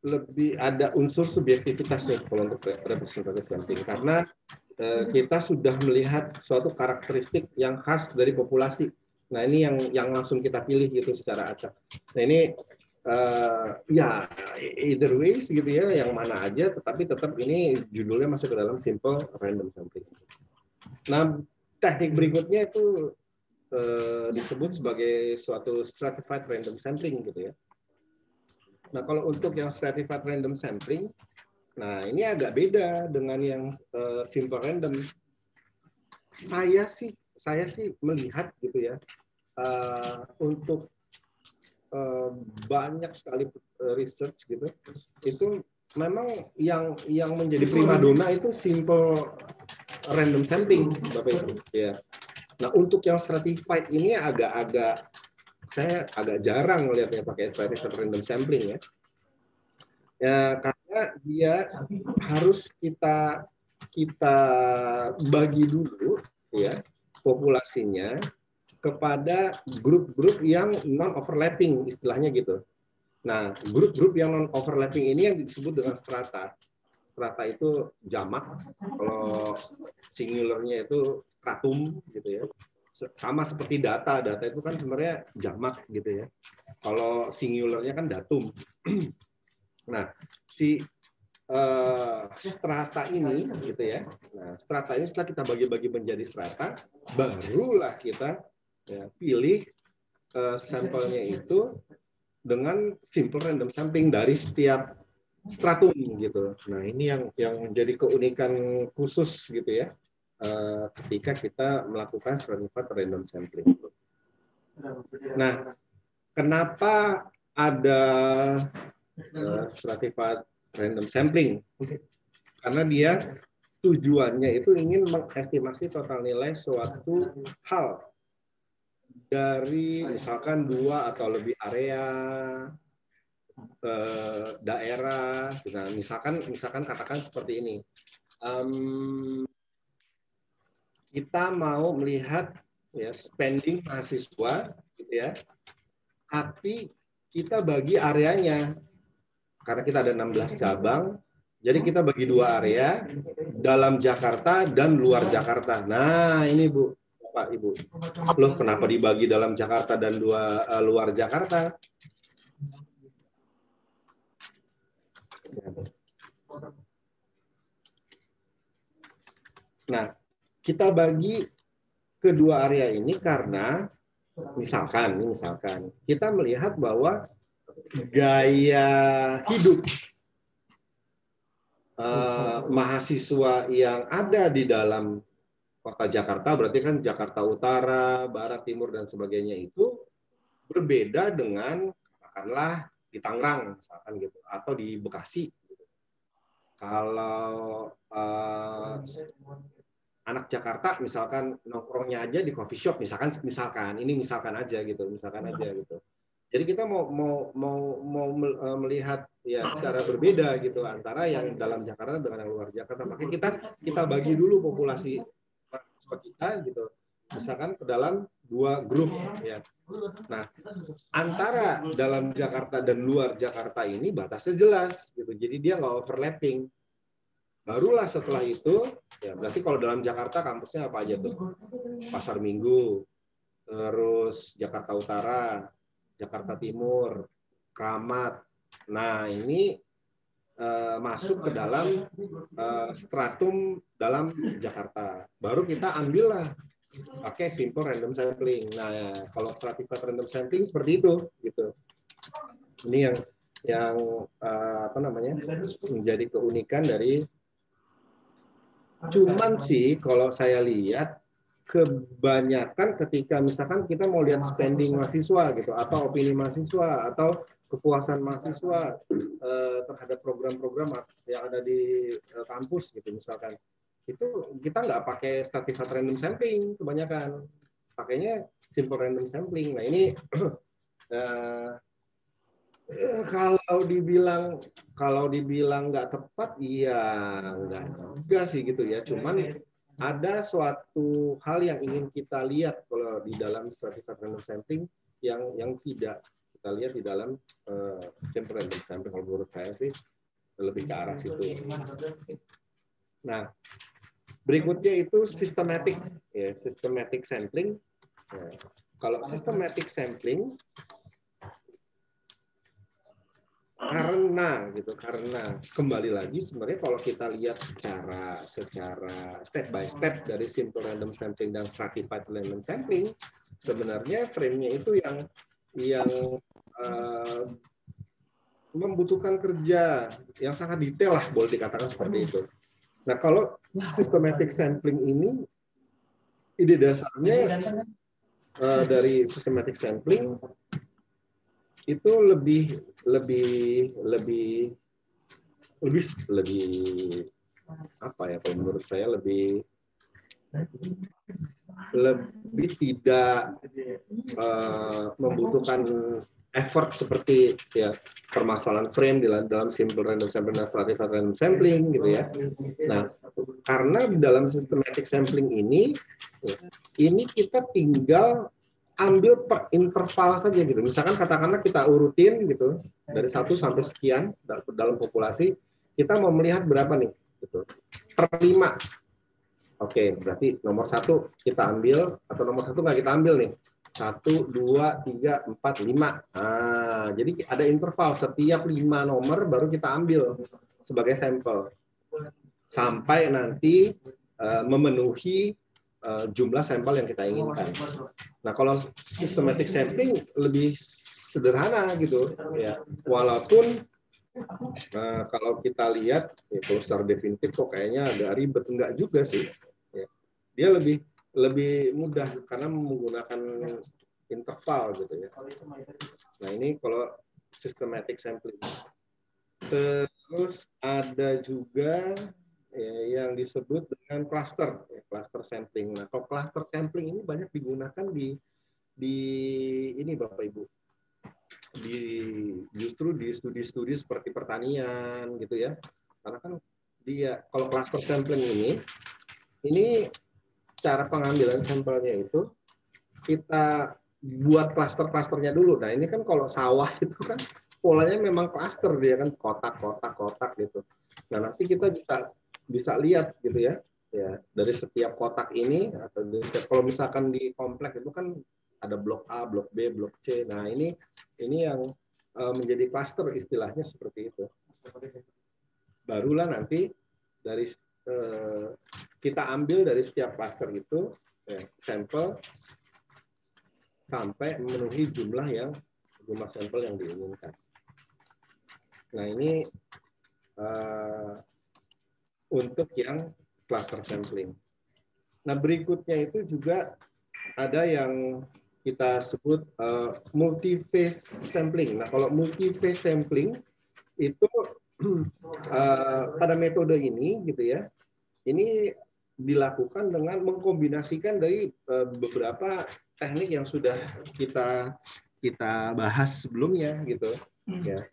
lebih ada unsur subjektivitasnya kalau untuk representative sampling karena kita sudah melihat suatu karakteristik yang khas dari populasi. Nah, ini yang langsung kita pilih gitu secara acak. Nah, ini ya either ways gitu ya, yang mana aja, tetapi tetap ini judulnya masuk ke dalam simple random sampling. Nah, teknik berikutnya itu disebut sebagai suatu stratified random sampling gitu ya. Nah, kalau untuk yang stratified random sampling, nah ini agak beda dengan yang simple random. Saya sih melihat gitu ya, untuk banyak sekali research gitu, itu memang yang menjadi primadona itu simple random sampling, Bapak Ibu. Ya. Nah, untuk yang stratified ini saya agak jarang melihatnya pakai stratified random sampling ya. Ya, karena dia harus kita bagi dulu ya populasinya kepada grup-grup yang non overlapping istilahnya gitu. Nah, grup-grup yang non overlapping ini yang disebut dengan strata. Strata itu jamak, kalau singularnya itu stratum gitu ya. Sama seperti data itu kan sebenarnya jamak gitu ya. Kalau singularnya kan datum. Nah, si strata ini gitu ya. Nah, strata ini setelah kita bagi-bagi menjadi strata, barulah kita ya, pilih sampelnya itu dengan simple random sampling dari setiap stratum gitu. Nah, ini yang menjadi keunikan khusus gitu ya ketika kita melakukan stratified random sampling. Nah, kenapa ada stratified random sampling? Karena dia tujuannya itu ingin mengestimasi total nilai suatu hal dari misalkan 2 atau lebih area daerah. Nah, misalkan katakan seperti ini, kita mau melihat ya spending mahasiswa, gitu ya, tapi kita bagi areanya karena kita ada 16 cabang, jadi kita bagi 2 area, dalam Jakarta dan luar Jakarta. Nah, ini Bu, Bapak, Ibu. Loh, kenapa dibagi dalam Jakarta dan luar Jakarta? Nah, kita bagi kedua area ini karena misalkan kita melihat bahwa gaya hidup mahasiswa yang ada di dalam kota Jakarta, berarti kan Jakarta Utara, Barat, Timur, dan sebagainya itu berbeda dengan katakanlah di Tangerang misalkan gitu, atau di Bekasi. Kalau anak Jakarta misalkan nongkrongnya aja di coffee shop misalkan aja gitu. Jadi kita mau melihat ya secara berbeda gitu antara yang dalam Jakarta dengan yang luar Jakarta. Makanya kita bagi dulu populasi mahasiswa kita gitu, misalkan ke dalam 2 grup ya. Nah, antara dalam Jakarta dan luar Jakarta ini batasnya jelas gitu. Jadi dia nggak overlapping. Barulah setelah itu ya berarti kalau dalam Jakarta kampusnya apa aja tuh? Pasar Minggu, terus Jakarta Utara, Jakarta Timur, Kramat. Nah, ini masuk ke dalam stratum dalam Jakarta. Baru kita ambillah pakai simple random sampling. Nah, kalau stratified random sampling seperti itu, gitu. Ini yang apa namanya menjadi keunikan dari. Cuman sih kalau saya lihat kebanyakan ketika misalkan kita mau lihat spending mahasiswa gitu atau opini mahasiswa atau kepuasan mahasiswa terhadap program-program yang ada di kampus gitu misalkan, itu kita nggak pakai stratified random sampling kebanyakan, pakainya simple random sampling. Nah ini kalau dibilang nggak tepat, iya nggak juga sih gitu ya. Cuman ada suatu hal yang ingin kita lihat kalau di dalam stratified random sampling yang tidak kita lihat di dalam simple random sampling. Kalau menurut saya sih lebih ke arah situ. Nah, berikutnya itu systematic, ya, systematic sampling. Nah, kalau systematic sampling karena kembali lagi sebenarnya kalau kita lihat secara step by step dari simple random sampling dan stratified random sampling, sebenarnya frame-nya itu yang membutuhkan kerja yang sangat detail lah, boleh dikatakan seperti itu. Nah, kalau systematic sampling ini, ide dasarnya dari systematic sampling itu lebih apa ya, kalau menurut saya lebih tidak membutuhkan effort seperti ya permasalahan frame dalam simple random sampling dan stratified random sampling gitu ya. Nah, karena di dalam systematic sampling ini kita tinggal ambil per interval saja gitu. Misalkan katakanlah kita urutin gitu dari 1 sampai sekian dalam populasi, kita mau melihat berapa nih gitu. Per 5. Oke, berarti nomor 1 kita ambil atau nomor 1 nggak kita ambil nih. 1, 2, 3, 4, 5. Nah, jadi ada interval setiap 5 nomor baru kita ambil sebagai sampel. Sampai nanti memenuhi jumlah sampel yang kita inginkan. Nah, kalau systematic sampling lebih sederhana gitu ya. Walaupun kalau kita lihat ya, kalau secara definitif kok kayaknya agak ribet, enggak juga sih. Ya. Dia lebih mudah karena menggunakan interval gitu ya. Nah, ini kalau systematic sampling. Terus ada juga yang disebut dengan cluster sampling. Nah, kalau cluster sampling ini banyak digunakan di ini Bapak Ibu, justru di studi-studi seperti pertanian gitu ya. Karena kan dia kalau cluster sampling ini cara pengambilan sampelnya itu kita buat cluster-clusternya dulu. Nah, ini kan kalau sawah itu kan polanya memang cluster, dia kan kotak gitu. Nah, nanti kita bisa lihat gitu ya dari setiap kotak ini atau dari setiap, kalau misalkan di komplek itu kan ada blok A, blok B, blok C. Nah, ini yang menjadi cluster istilahnya seperti itu. Barulah nanti dari kita ambil dari setiap cluster itu sampel sampai memenuhi jumlah sampel yang diinginkan. Nah, ini untuk yang cluster sampling. Nah, berikutnya itu juga ada yang kita sebut multi-phase sampling. Nah, kalau multi-phase sampling itu pada metode ini gitu ya, ini dilakukan dengan mengkombinasikan dari beberapa teknik yang sudah kita bahas sebelumnya gitu ya.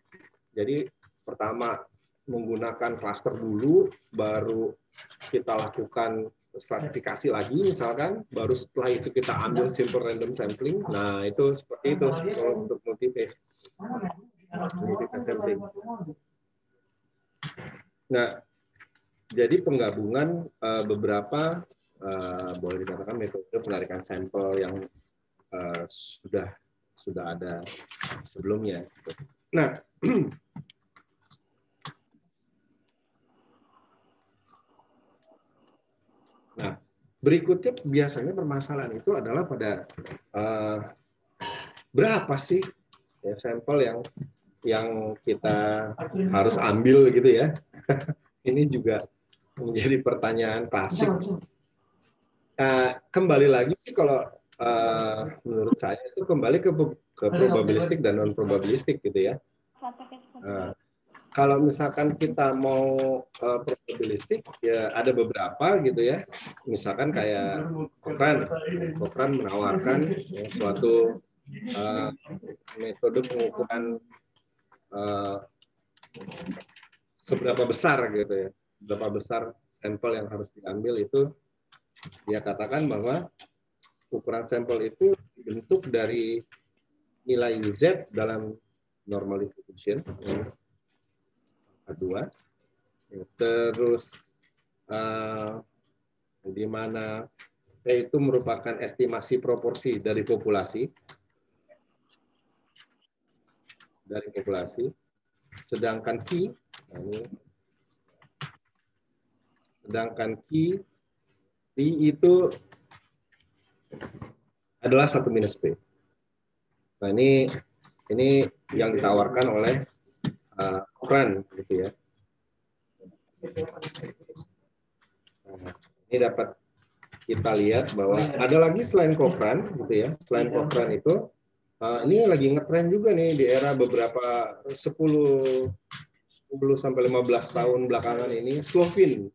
Jadi pertama menggunakan klaster dulu, baru kita lakukan stratifikasi lagi misalkan, baru setelah itu kita ambil simple random sampling. Nah, itu seperti itu kalau untuk multi-phase sampling. Nah, jadi penggabungan beberapa boleh dikatakan metode penarikan sampel yang sudah ada sebelumnya. Nah, berikutnya biasanya permasalahan itu adalah pada berapa sih ya, sampel yang kita harus ambil gitu ya. Ini juga menjadi pertanyaan klasik. Kembali lagi sih kalau menurut saya itu kembali ke probabilistik dan non probabilistik gitu ya. Kalau misalkan kita mau probabilistik ya ada beberapa gitu ya. Misalkan kayak Cochrane menawarkan ya, suatu metode pengukuran seberapa besar gitu ya. Seberapa besar sampel yang harus diambil itu dia katakan bahwa ukuran sampel itu dibentuk dari nilai Z dalam normal distribution kedua, terus di mana itu merupakan estimasi proporsi dari populasi, sedangkan Q, P itu adalah 1 minus P. Nah, ini yang ditawarkan oleh Cochrane gitu ya. Nah, ini dapat kita lihat bahwa ada lagi selain Cochrane gitu ya. Selain Cochrane itu ini lagi ngetren juga nih di era beberapa 10 sampai 15 tahun belakangan ini, Slovin.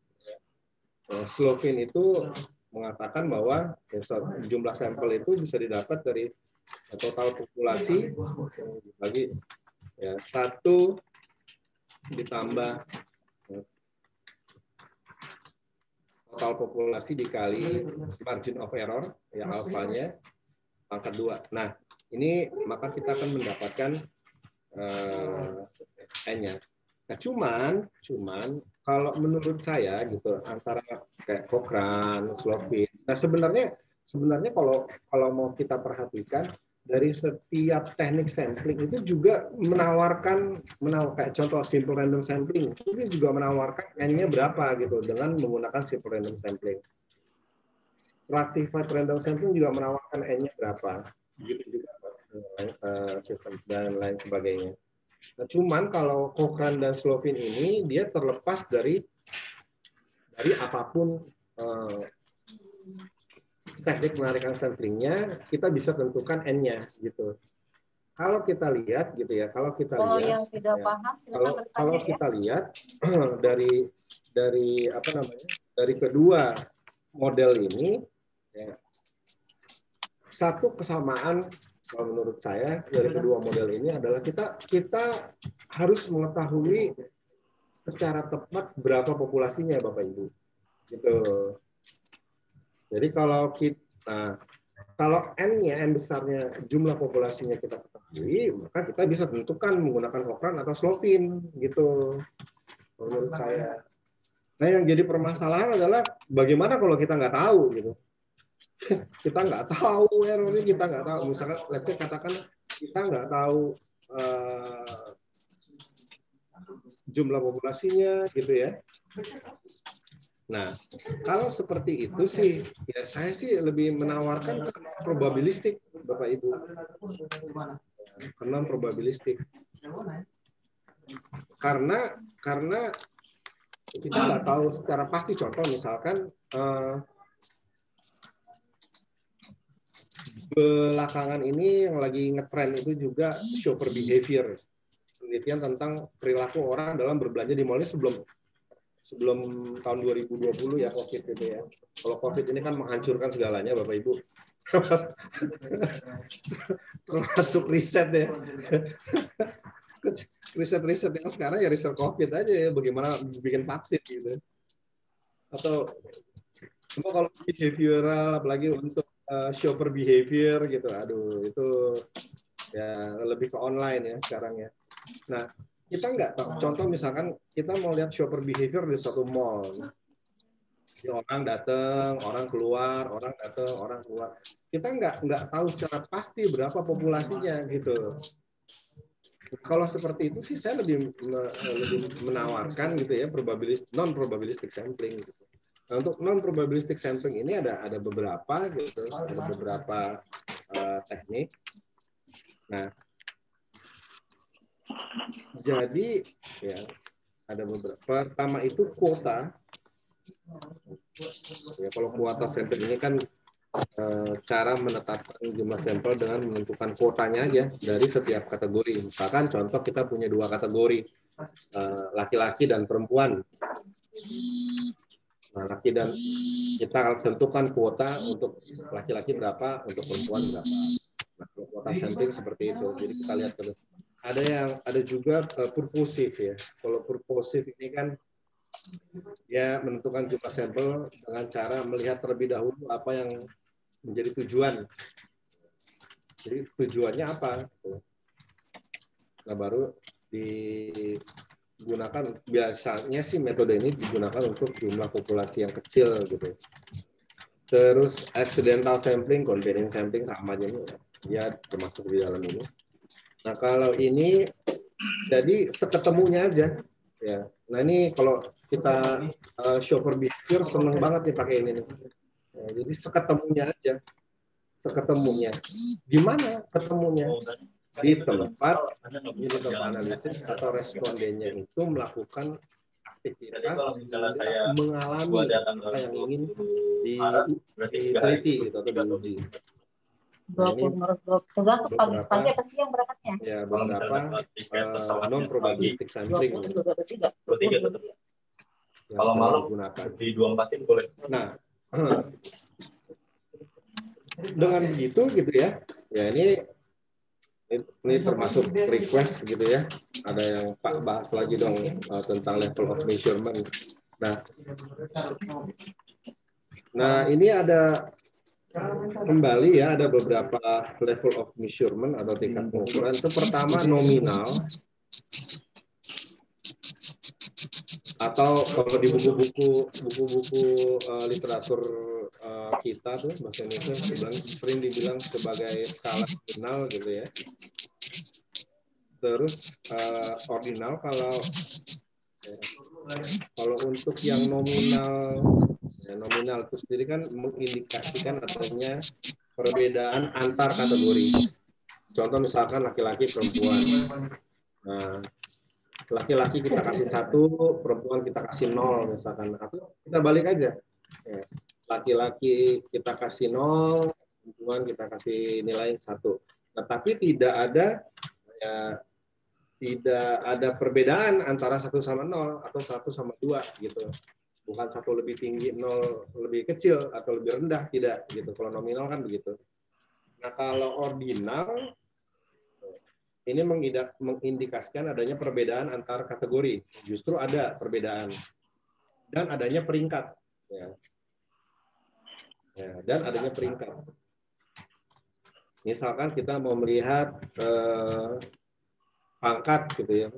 Slovin itu mengatakan bahwa jumlah sampel itu bisa didapat dari total populasi bagi ya 1 ditambah total populasi dikali margin of error ya alfanya pangkat 2. Nah, ini maka kita akan mendapatkan n-nya. Nah, cuman kalau menurut saya gitu antara kayak Cochrane, Slovin. Nah, sebenarnya kalau mau kita perhatikan dari setiap teknik sampling itu juga menawarkan kayak contoh simple random sampling itu juga menawarkan n-nya berapa gitu dengan menggunakan simple random sampling. Stratified random sampling juga menawarkan n-nya berapa, gitu juga sistem dan lain sebagainya. Nah, cuman kalau Cochrane dan Slovin ini dia terlepas dari apapun teknik penarikan samplingnya, kita bisa tentukan n-nya gitu. Kalau kita lihat gitu ya, kalau kita lihat dari apa namanya, dari kedua model ini, ya, satu kesamaan kalau menurut saya dari kedua model ini adalah kita harus mengetahui secara tepat berapa populasinya Bapak Ibu, gitu. Jadi kalau n-nya, n besarnya jumlah populasinya kita ketahui, maka kita bisa tentukan menggunakan Cochrane atau Slovin, gitu. Menurut saya. Nah, yang jadi permasalahan adalah bagaimana kalau kita nggak tahu, gitu. Kita nggak tahu errornya, kita nggak tahu. Misalkan, let's say katakan kita nggak tahu jumlah populasinya, gitu ya. Nah, kalau seperti itu sih, ya saya sih lebih menawarkan ke probabilistik, Bapak Ibu. Ke probabilistik. Karena kita nggak tahu secara pasti. Contoh misalkan belakangan ini yang lagi ngetren itu juga shopper behavior, penelitian tentang perilaku orang dalam berbelanja di mall ini sebelum tahun 2020 ya, COVID itu ya. Kalau COVID ini kan menghancurkan segalanya Bapak Ibu. Termasuk riset ya. riset-riset yang sekarang ya riset COVID aja ya, bagaimana bikin vaksin gitu. Atau kalau behavioral, apalagi untuk shopper behavior gitu, aduh itu ya lebih ke online ya sekarang ya. Nah, kita nggak tahu. Contoh misalkan kita mau lihat shopper behavior di suatu mall. Orang datang, orang keluar, orang datang, orang keluar. Kita nggak tahu secara pasti berapa populasinya gitu. Kalau seperti itu sih saya lebih menawarkan gitu ya non probabilistic sampling. Gitu. Nah, untuk non probabilistic sampling ini ada beberapa gitu, ada beberapa teknik. Nah, jadi ya ada beberapa. Pertama itu kuota. Ya, kalau kuota sampling ini kan cara menetapkan jumlah sampel dengan menentukan kuotanya aja dari setiap kategori. Misalkan contoh kita punya 2 kategori, laki-laki dan perempuan. Nah, kita tentukan kuota untuk laki-laki berapa, untuk perempuan berapa. Nah, kuota sampling seperti itu. Jadi kita lihat terus. Ada juga purposive ya. Kalau purposive ini kan ya menentukan jumlah sampel dengan cara melihat terlebih dahulu apa yang menjadi tujuan. Jadi tujuannya apa? Nah, baru digunakan, biasanya sih metode ini digunakan untuk jumlah populasi yang kecil gitu. Terus accidental sampling, convenient sampling sama aja nih, ya termasuk di dalam ini. Nah, kalau ini jadi seketemunya aja ya. Nah, ini kalau kita shopper behavior seneng banget nih pakai ini nih. Ya, jadi seketemunya aja. Seketemunya. Di mana ketemunya? Di tempat analisis atau respondennya itu melakukan aktivitas mengalami apa yang ingin diteliti gitu atau diuji. Nah, ini pagi atau siang berangkatnya? Ya, beberapa non probabilistic sampling kalau malam digunakan. Di 24-in boleh. Nah, dengan begitu gitu ya. Ya ini termasuk request gitu ya. Ada yang Pak bahas lagi dong tentang level of measurement. Nah ini ada kembali ya, ada beberapa level of measurement atau tingkat pengukuran. Itu pertama nominal, atau kalau di buku-buku literatur kita tuh bahasa Indonesia sering dibilang sebagai skala nominal gitu ya. Terus ordinal kalau untuk yang nominal itu sendiri kan mengindikasikan adanya perbedaan antar kategori. Contoh misalkan laki-laki perempuan. Nah, laki-laki kita kasih 1, perempuan kita kasih 0 misalkan. Atau kita balik aja. Laki-laki kita kasih 0, perempuan kita kasih nilai 1. Nah, tapi tidak ada perbedaan antara 1 sama 0 atau 1 sama 2 gitu. Bukan 1 lebih tinggi, 0 lebih kecil atau lebih rendah, tidak gitu. Kalau nominal kan begitu. Nah, kalau ordinal ini mengindikasikan adanya perbedaan antar kategori. Justru ada perbedaan dan adanya peringkat. Dan adanya peringkat. Misalkan kita mau melihat pangkat gitu ya.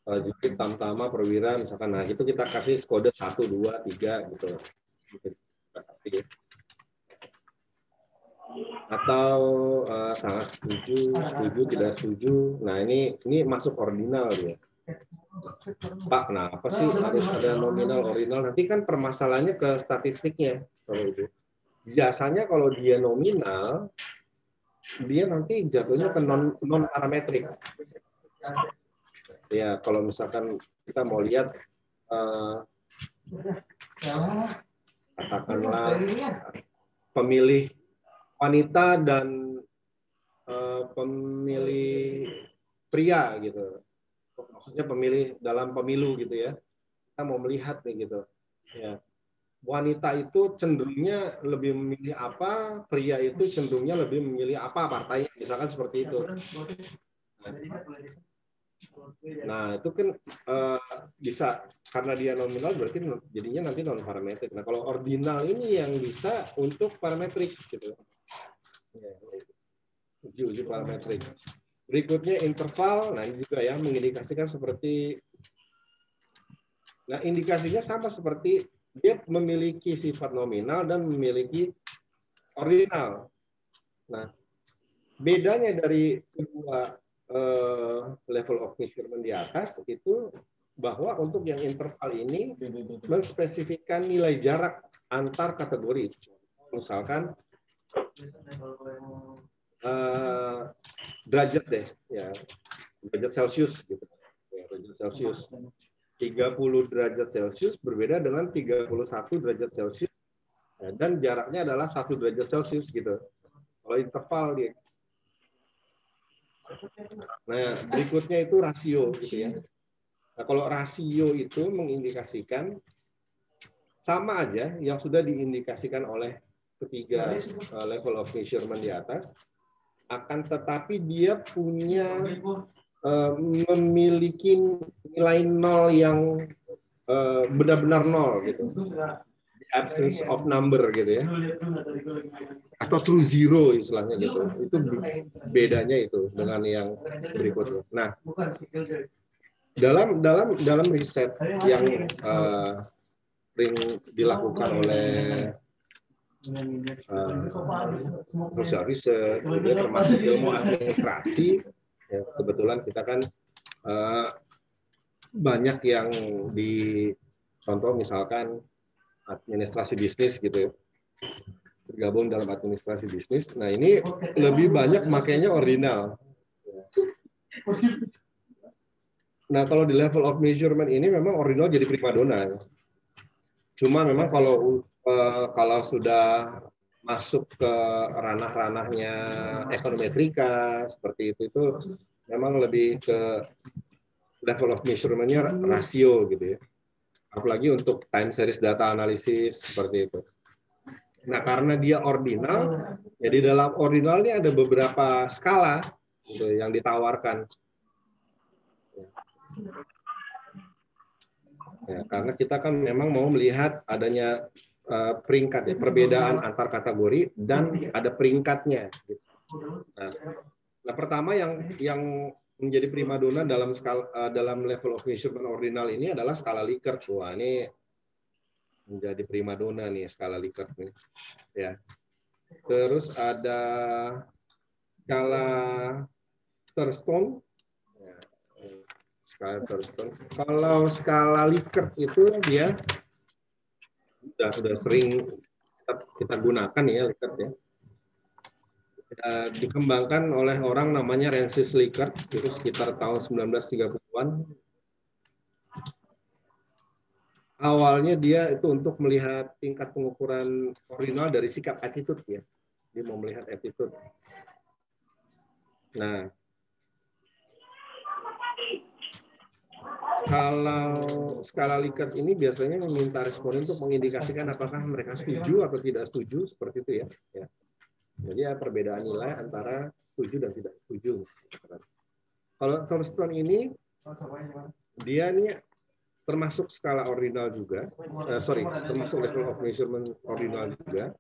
Jukit, tamtama, perwira misalkan. Nah, itu kita kasih kode 1, 2, 3 gitu. Kita kasih. Atau sangat setuju, tidak setuju. Nah, ini masuk ordinal ya. Pak, kenapa sih harus ada nominal, ordinal? Nanti kan permasalahannya ke statistiknya kalau itu. Biasanya kalau dia nominal, dia nanti jatuhnya ke non parametrik. Ya, kalau misalkan kita mau lihat katakanlah pemilih wanita dan pemilih pria gitu. Maksudnya pemilih dalam pemilu gitu ya. Kita mau melihat nih gitu. Ya. Wanita itu cenderungnya lebih memilih apa, pria itu cenderungnya lebih memilih apa partainya, misalkan seperti itu. Nah, itu kan bisa karena dia nominal berarti jadinya nanti non parametrik. Nah, kalau ordinal ini yang bisa untuk parametrik gitu. Uji parametrik. Berikutnya interval. Nah, ini juga ya mengindikasikan seperti indikasinya sama seperti dia memiliki sifat nominal dan memiliki ordinal. Nah, bedanya dari kedua level of measurement di atas itu bahwa untuk yang interval ini menspesifikkan nilai jarak antar kategori. Misalkan derajat deh, ya derajat Celcius gitu. Ya, derajat Celcius. 30 derajat Celcius berbeda dengan 31 derajat Celcius. Ya, dan jaraknya adalah 1 derajat Celcius gitu. Kalau interval dia. Nah, berikutnya itu rasio gitu ya. Nah, kalau rasio itu mengindikasikan sama aja yang sudah diindikasikan oleh ketiga level of measurement di atas, akan tetapi dia punya memiliki nilai nol yang benar-benar nol gitu. The absence of number gitu ya. Atau true zero istilahnya gitu. Itu bedanya itu dengan yang berikutnya. Nah, dalam riset yang sering dilakukan oleh social research, termasuk ilmu administrasi, ya, kebetulan kita kan banyak yang di contoh misalkan administrasi bisnis gitu ya, tergabung dalam administrasi bisnis. Nah, ini lebih banyak makanya ordinal. Nah, kalau di level of measurement ini memang ordinal jadi primadona. Cuma memang kalau sudah masuk ke ranah-ranahnya ekonometrika seperti itu memang lebih ke level of measurement-nya rasio gitu ya. Apalagi untuk time series data analisis seperti itu. Nah, karena dia ordinal, jadi dalam ordinal ini ada beberapa skala gitu, yang ditawarkan. Ya, karena kita kan memang mau melihat adanya peringkat ya, perbedaan antar kategori dan ada peringkatnya. Gitu. Nah, pertama yang menjadi primadona dalam dalam level of measurement ordinal ini adalah skala Likert. Wah, ini menjadi primadona nih skala Likert nih. Ya. Terus ada skala Thurston. Ya. Skala Thurston. Kalau skala Likert itu dia sudah sering kita gunakan ya Likert ya. Dikembangkan oleh orang namanya Rensis Likert itu sekitar tahun 1930-an. Awalnya dia itu untuk melihat tingkat pengukuran ordinal dari sikap attitude ya. Dia mau melihat attitude. Nah, kalau skala Likert ini biasanya meminta responden untuk mengindikasikan apakah mereka setuju atau tidak setuju seperti itu ya. Jadi perbedaan nilai antara setuju dan tidak setuju. Kalau Thurston ini, dia ini termasuk skala ordinal juga, termasuk level of measurement ordinal juga.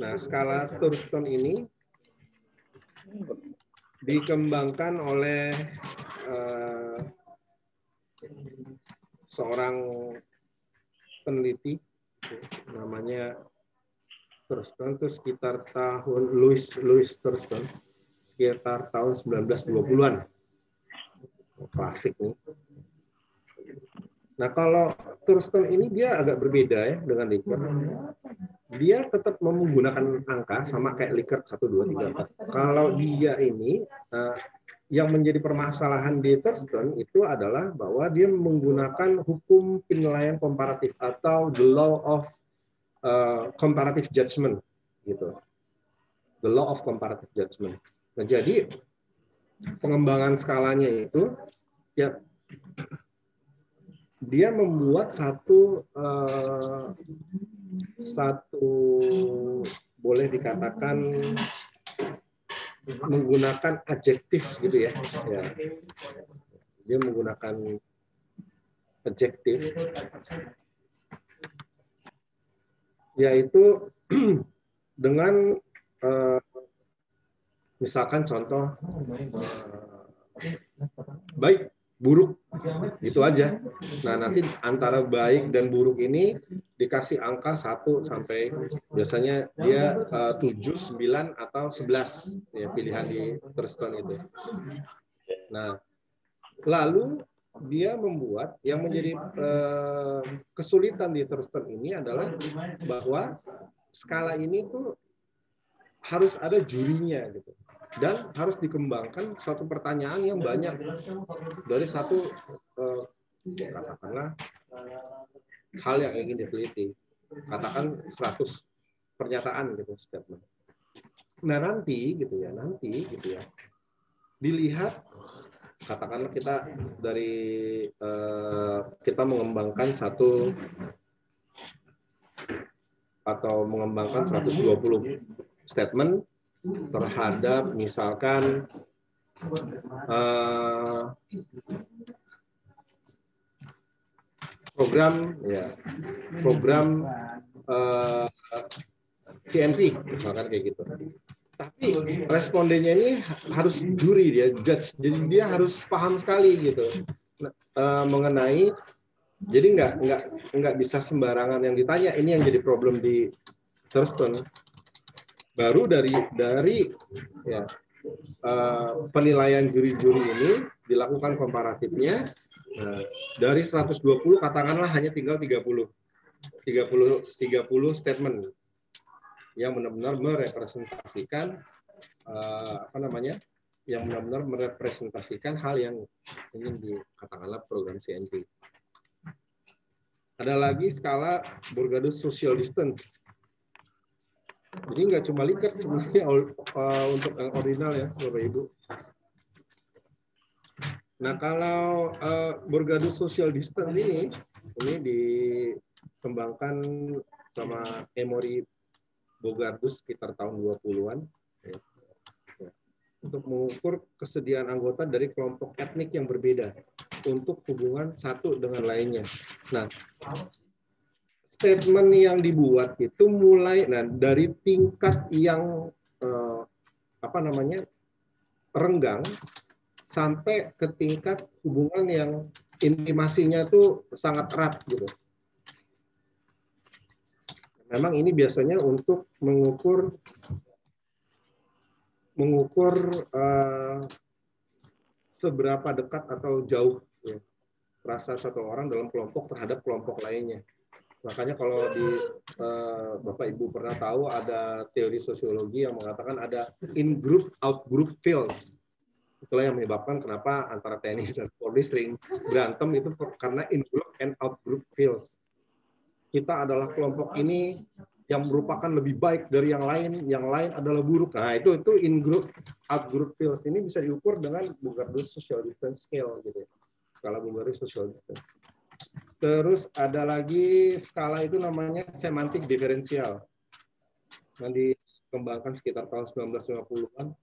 Nah, skala Thurston ini dikembangkan oleh seorang peneliti, namanya Thurston itu sekitar tahun Louis Thurston sekitar tahun 1920-an. Klasik nih. Nah, kalau Thurston ini dia agak berbeda ya dengan Likert. Dia tetap menggunakan angka sama kayak Likert 1 2 3 4. Kalau dia ini yang menjadi permasalahan di Thurston itu adalah bahwa dia menggunakan hukum penilaian komparatif atau the law of comparative judgment gitu. The law of comparative judgment. Nah, jadi pengembangan skalanya itu ya dia membuat satu boleh dikatakan menggunakan adjektif gitu ya. Ya. Dia menggunakan adjektif, yaitu dengan misalkan contoh baik, buruk, gitu aja. Nah, nanti antara baik dan buruk ini dikasih angka 1 sampai biasanya dia 7, 9, atau 11 ya, pilihan di Thurston itu. Nah, lalu dia membuat yang menjadi kesulitan di Thurston ini adalah bahwa skala ini tuh harus ada jurinya gitu, dan harus dikembangkan suatu pertanyaan yang banyak dari satu katakanlah hal yang ingin diteliti, katakan 100 pernyataan gitu, statement. Nah nanti gitu ya dilihat, katakanlah kita dari kita mengembangkan 120 statement terhadap misalkan program CNP misalkan kayak gitu. Tapi respondennya ini harus juri, dia judge, jadi dia harus paham sekali gitu mengenai, jadi nggak bisa sembarangan yang ditanya. Ini yang jadi problem di Thurston. Baru dari ya, penilaian juri-juri ini dilakukan komparatifnya. Nah, dari 120 katakanlah hanya tinggal 30 statement yang benar-benar merepresentasikan yang benar-benar merepresentasikan hal yang ingin dikatakanlah program CNP. Ada lagi skala Burgardus Social Distance. Jadi nggak cuma Likert sebenarnya untuk yang ordinal ya, Bapak Ibu. Nah, kalau Burgardus Social Distance ini dikembangkan sama Emory Burgardus sekitar tahun 20-an ya, untuk mengukur kesediaan anggota dari kelompok etnik yang berbeda untuk hubungan satu dengan lainnya. Nah, statement yang dibuat itu mulai dari tingkat yang renggang sampai ke tingkat hubungan yang intimasinya tuh sangat erat gitu. Memang ini biasanya untuk mengukur seberapa dekat atau jauh ya, rasa satu orang dalam kelompok terhadap kelompok lainnya. Makanya kalau di Bapak Ibu pernah tahu ada teori sosiologi yang mengatakan ada in-group, out-group feels. Itulah yang menyebabkan kenapa antara TNI dan Polri sering berantem itu karena in-group and out-group feels. Kita adalah kelompok ini yang merupakan lebih baik dari yang lain adalah buruk. Nah itu in-group, out-group feels ini bisa diukur dengan Burgardus Social Distance Scale gitu ya. Skala Burgardus Social Distance. Terus ada lagi skala itu namanya semantik diferensial. Yang dikembangkan sekitar tahun 1950-an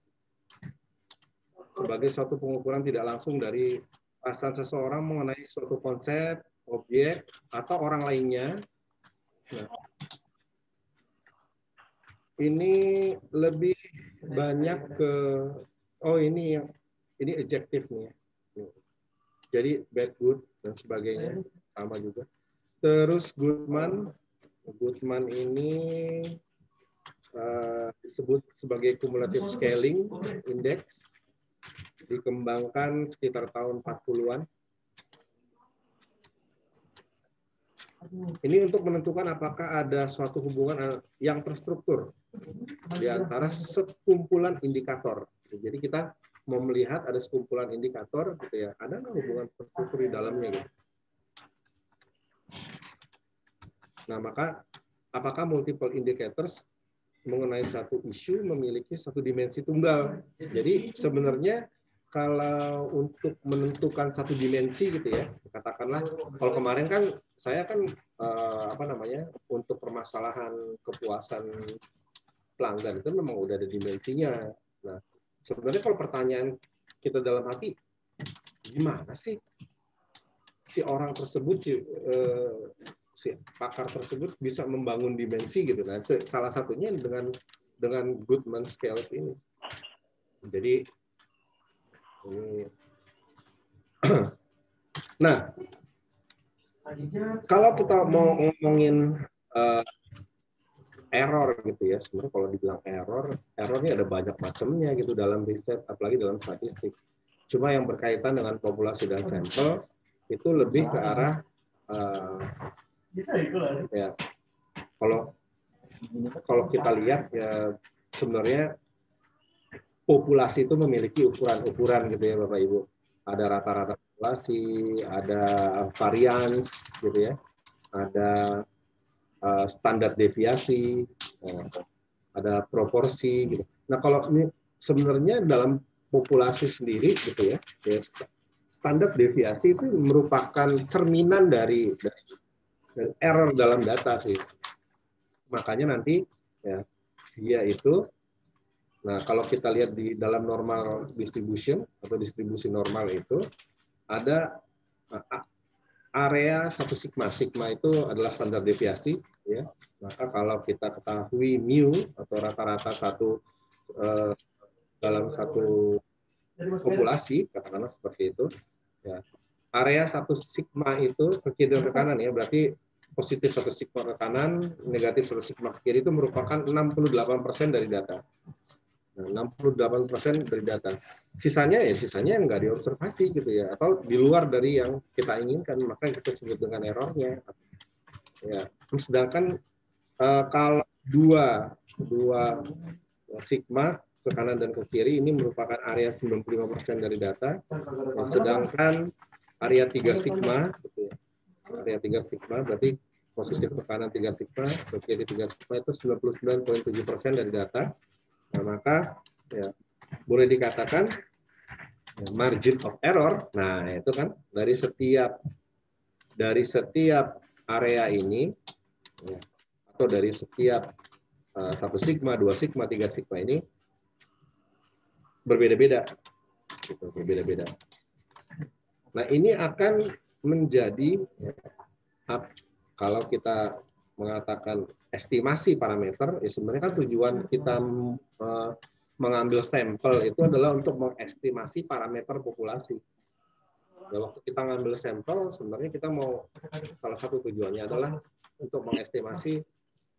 sebagai suatu pengukuran tidak langsung dari perasaan seseorang mengenai suatu konsep, objek, atau orang lainnya. Nah, ini lebih banyak ke ini adjektif nih. Jadi bad, good, dan sebagainya. Sama juga. Terus Goodman ini disebut sebagai cumulative scaling index, dikembangkan sekitar tahun 40-an. Ini untuk menentukan apakah ada suatu hubungan yang terstruktur di antara sekumpulan indikator. Jadi kita mau melihat ada sekumpulan indikator, gitu ya. Ada nggak hubungan terstruktur di dalamnya gitu. Nah, maka apakah multiple indicators mengenai satu isu memiliki satu dimensi tunggal? Jadi sebenarnya kalau untuk menentukan satu dimensi gitu ya, katakanlah kalau kemarin kan saya kan untuk permasalahan kepuasan pelanggan itu memang udah ada dimensinya. Nah, sebenarnya kalau pertanyaan kita dalam hati, gimana sih si orang tersebut, si pakar tersebut bisa membangun dimensi gitu. Nah, salah satunya dengan Goodman Scales ini. Jadi nah, kalau kita mau ngomongin error gitu ya, sebenarnya kalau dibilang errornya ada banyak macamnya gitu dalam riset, apalagi dalam statistik. Cuma yang berkaitan dengan populasi dan sampel itu lebih ke arah ya, kalau kita lihat ya sebenarnya populasi itu memiliki ukuran-ukuran gitu ya Bapak Ibu. Ada rata-rata populasi, ada varians gitu ya, ada standar deviasi, ada proporsi gitu. Nah, kalau ini sebenarnya dalam populasi sendiri gitu ya, standar deviasi itu merupakan cerminan dari error dalam data sih. Makanya nanti ya dia itu, nah kalau kita lihat di dalam normal distribution atau distribusi normal itu ada area 1 sigma. Sigma itu adalah standar deviasi ya. Maka kalau kita ketahui mu atau rata-rata dalam satu populasi, katakanlah seperti itu ya. Area 1 sigma itu ke kiri dan ke kanan ya, berarti positif 1 sigma ke kanan, negatif 1 sigma ke kiri itu merupakan 68% dari data. Nah, 68% dari data. Sisanya nggak diobservasi gitu ya, atau di luar dari yang kita inginkan, maka kita sebut dengan errornya. Ya. Sedangkan kalau dua sigma ke kanan dan ke kiri ini merupakan area 95% dari data. Ya, sedangkan area 3 sigma, gitu ya. Area 3 sigma berarti positif ke kanan 3 sigma, ke kiri 3 sigma itu 99,7% dari data. Nah, maka ya, boleh dikatakan ya, margin of error. Nah, itu kan dari setiap area ini ya, atau dari setiap 1 sigma, 2 sigma, 3 sigma ini berbeda-beda. Gitu, berbeda-beda. Nah, ini akan menjadi ya, kalau kita mengatakan estimasi parameter, ya sebenarnya kan tujuan kita mengambil sampel itu adalah untuk mengestimasi parameter populasi. Nah, waktu kita ngambil sampel, sebenarnya kita mau, salah satu tujuannya adalah untuk mengestimasi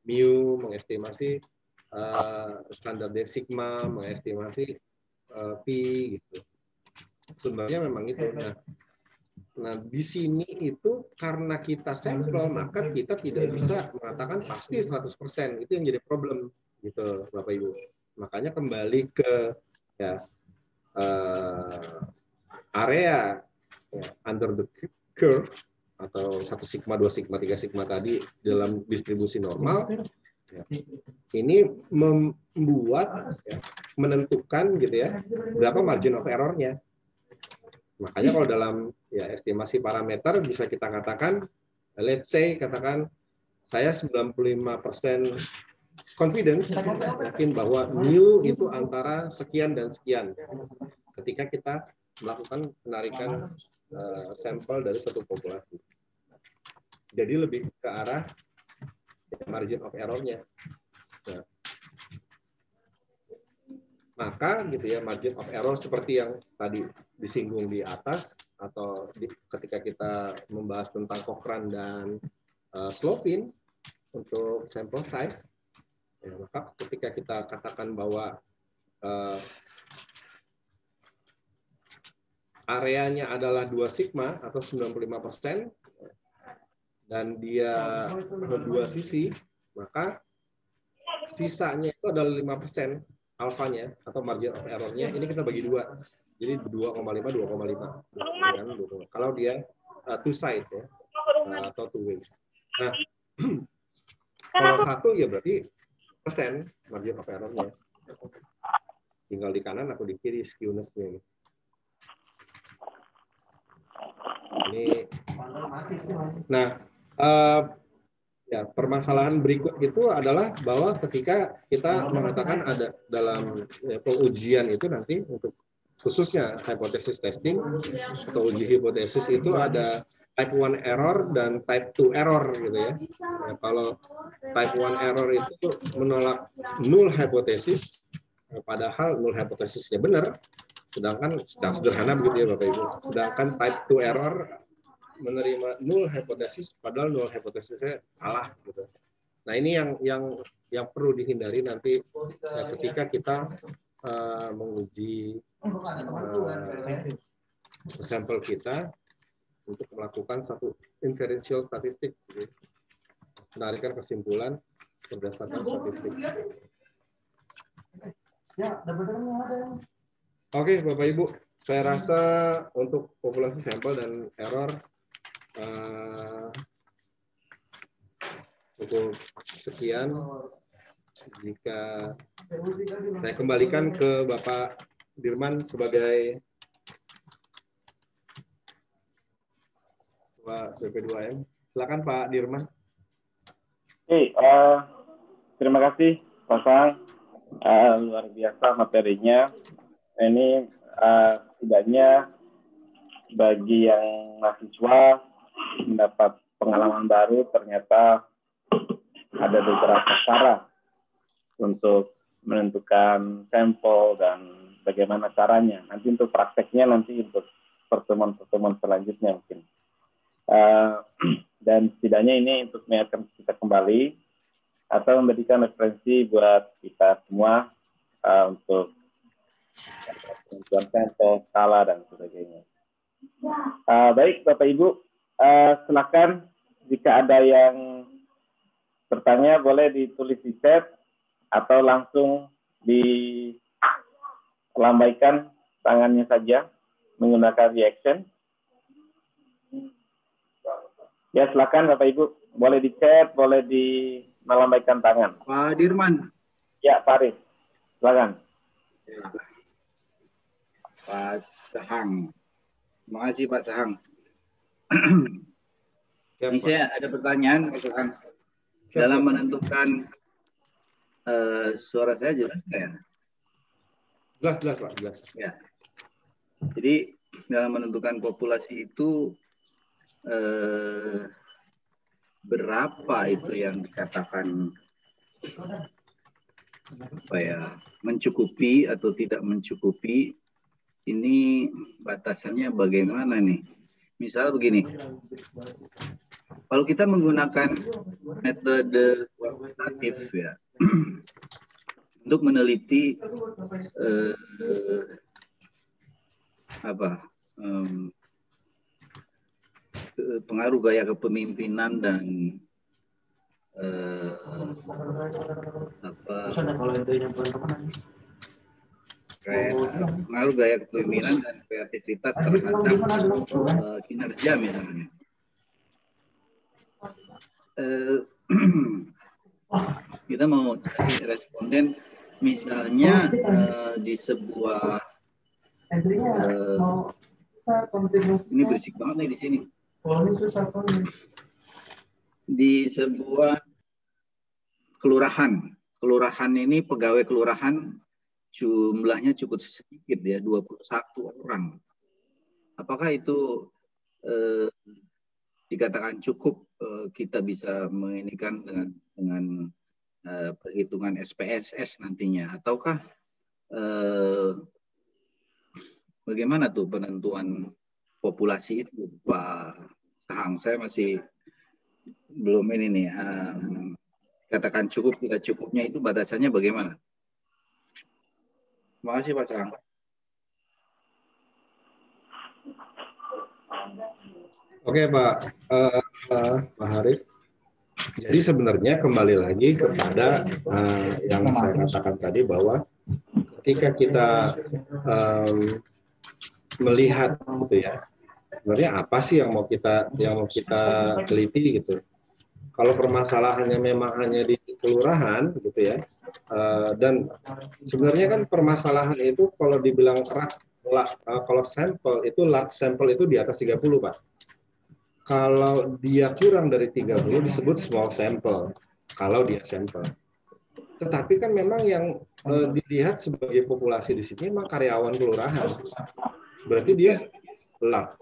mu, mengestimasi standar deviasi sigma, mengestimasi pi, gitu. Sebenarnya memang itu. Nah, di sini itu karena kita sampel, maka kita tidak bisa mengatakan pasti 100%. Itu yang jadi problem, gitu, Bapak Ibu. Makanya kembali ke ya, area ya, under the curve atau 1 sigma, 2 sigma, 3 sigma tadi dalam distribusi normal. Ya, ini membuat ya, menentukan gitu ya berapa margin of error-nya. Makanya kalau dalam ya estimasi parameter bisa kita katakan, let's say katakan saya 95% confidence yakin bahwa mu itu antara sekian dan sekian ketika kita melakukan penarikan sampel dari satu populasi. Jadi lebih ke arah margin of error-nya. Nah, maka gitu ya margin of error seperti yang tadi disinggung di atas atau ketika kita membahas tentang Cochrane dan Slovin untuk sample size, ya, maka ketika kita katakan bahwa areanya adalah 2 sigma atau 95% dan dia dua sisi, maka sisanya itu adalah 5% alfanya atau margin of error-nya. Ini kita bagi dua. Jadi 2,5, 2,5. Kalau dia two side ya, atau two ways. Nah, kalau satu ya berarti persen margin of error-nya. Tinggal di kanan atau di kiri skewness-nya. Ini. Nah, Ya, permasalahan berikut itu adalah bahwa ketika kita mengatakan ada dalam pengujian itu nanti untuk khususnya hypothesis testing atau uji hipotesis itu ada type 1 error dan type 2 error gitu ya. Ya, kalau type 1 error itu menolak null hypothesis, padahal null hypothesisnya benar, sedangkan secara sederhana begitu ya Bapak Ibu. Sedangkan type 2 error menerima null hypothesis padahal null hypothesisnya salah gitu. Nah, ini yang perlu dihindari nanti ya, ketika kita menguji sampel kita untuk melakukan satu inferential statistik, gitu. Menarikan kesimpulan berdasarkan statistik. Oke, Bapak Ibu, saya rasa untuk populasi sampel dan error cukup sekian. Jika saya kembalikan ke Bapak Dirman sebagai Ketua BP2M. Silakan Pak Dirman. Oke, terima kasih Pak Sang. Luar biasa materinya. Ini setidaknya bagi yang mahasiswa mendapat pengalaman baru, ternyata ada beberapa cara untuk menentukan sampel dan bagaimana caranya. Nanti untuk prakteknya nanti untuk pertemuan-pertemuan selanjutnya mungkin. Dan setidaknya ini untuk mengingatkan kita kembali atau memberikan referensi buat kita semua untuk penentuan sampel, skala dan sebagainya. Baik Bapak Ibu, silakan jika ada yang bertanya boleh ditulis di chat atau langsung dilambaikan tangannya saja menggunakan reaction. Ya, silakan Bapak Ibu, boleh di chat, boleh melambaikan tangan. Pak Dirman. Ya, Pak Aris, silakan. Ya. Pak Sahang. Terima kasih Pak Sahang. Ya, Ini saya ada pertanyaan Pak Sahang. Dalam menentukan suara saya jelas nggak ya? Jelas Pak, jelas. Ya. Jadi dalam menentukan populasi itu berapa itu yang dikatakan apa ya, mencukupi atau tidak mencukupi, ini batasannya bagaimana nih? Misal begini, kalau kita menggunakan metode kuantitatif ya untuk meneliti pengaruh gaya kepemimpinan dan pengaruh gaya kepemimpinan dan kreativitas terhadap kinerja misalnya. Kita mau cari responden misalnya di sebuah ini berisik banget nih di sini. Di sebuah kelurahan ini pegawai kelurahan jumlahnya cukup sedikit ya, 21 orang. Apakah itu dikatakan cukup kita bisa menginikan dengan perhitungan SPSS nantinya, ataukah bagaimana tuh penentuan populasi itu Pak Sahang? Saya masih belum ini nih, katakan cukup tidak cukupnya itu batasannya bagaimana? Terima kasih Pak Sahang. Oke Pak Haris. Jadi sebenarnya kembali lagi kepada yang saya katakan tadi, bahwa ketika kita melihat gitu ya, sebenarnya apa sih yang mau kita teliti gitu. Kalau permasalahannya memang hanya di kelurahan gitu ya, dan sebenarnya kan permasalahan itu kalau dibilang kalau sampel itu large sampel itu di atas 30 Pak. kalau dia kurang dari 30 disebut small sample, kalau dia sampel. Tetapi kan memang yang dilihat sebagai populasi di sini memang karyawan kelurahan. Berarti dia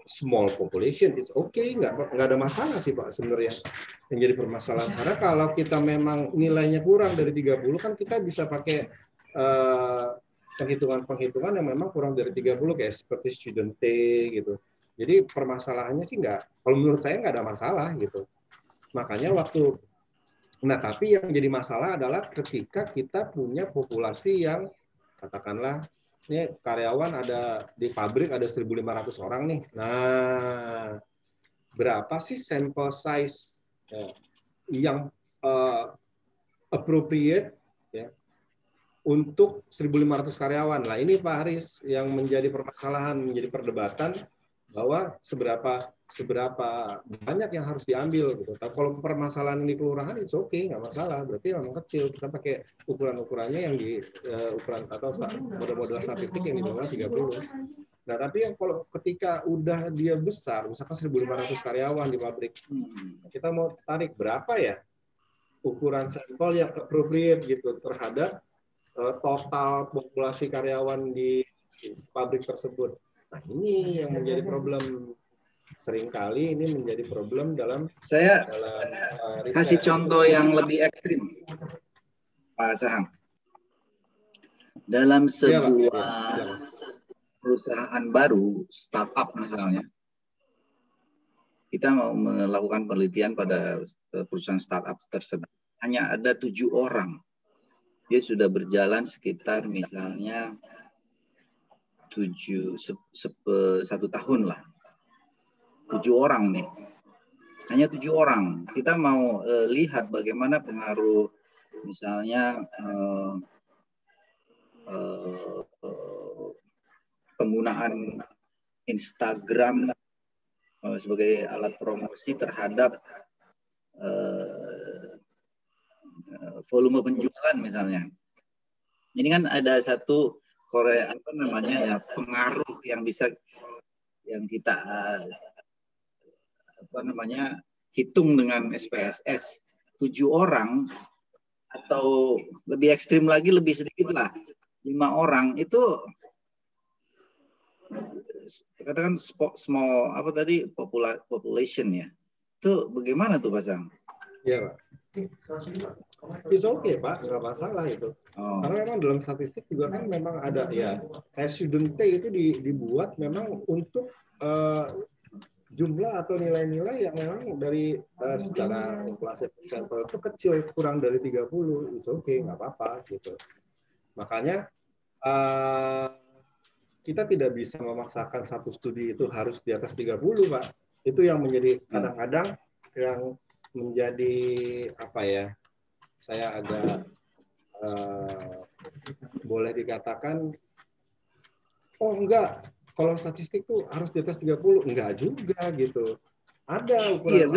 small population, it's okay, nggak ada masalah sih Pak sebenarnya. Yang jadi permasalahan, karena kalau kita memang nilainya kurang dari 30 kan kita bisa pakai penghitungan yang memang kurang dari 30 kayak seperti student T gitu. Jadi permasalahannya sih nggak, kalau menurut saya nggak ada masalah gitu. Makanya tapi yang jadi masalah adalah ketika kita punya populasi yang katakanlah ini karyawan ada di pabrik ada 1.500 orang nih. Nah, berapa sih sample size yang appropriate ya untuk 1.500 karyawan? Nah, ini Pak Haris yang menjadi permasalahan, menjadi perdebatan bahwa seberapa banyak yang harus diambil gitu. Tapi kalau permasalahan ini kelurahan itu oke, nggak masalah. Berarti memang kecil. Kita pakai ukuran-ukurannya yang di ukuran atau model-model statistik yang di bawah 30. Nah, tapi yang kalau ketika udah dia besar, misalkan 1.500 karyawan di pabrik, kita mau tarik berapa ya ukuran sampel yang appropriate gitu terhadap total populasi karyawan di pabrik tersebut. Nah, ini yang menjadi problem. Seringkali ini menjadi problem dalam kasih contoh yang lebih ekstrim, Pak Sahang. Dalam sebuah perusahaan baru, startup misalnya, kita mau melakukan penelitian pada perusahaan startup tersebut. Hanya ada 7 orang. Dia sudah berjalan sekitar misalnya 1 tahun lah. 7 orang nih. Hanya 7 orang. Kita mau lihat bagaimana pengaruh misalnya penggunaan Instagram sebagai alat promosi terhadap volume penjualan misalnya. Ini kan ada satu pengaruh yang bisa yang kita hitung dengan SPSS. 7 orang atau lebih ekstrim lagi, lebih sedikit lah, 5 orang itu katakan small population ya. Itu bagaimana tuh Pak Sang? Iya Pak. It's okay Pak, nggak masalah itu. Karena memang dalam statistik juga kan memang ada ya, student T itu dibuat memang untuk jumlah atau nilai-nilai yang memang dari secara populasi sampel itu kecil, kurang dari 30, it's okay, nggak apa-apa gitu. Makanya kita tidak bisa memaksakan satu studi itu harus di atas 30 Pak. Itu yang menjadi kadang-kadang yang menjadi saya agak boleh dikatakan enggak, kalau statistik tuh harus di atas 30, enggak juga gitu. Ada ukuran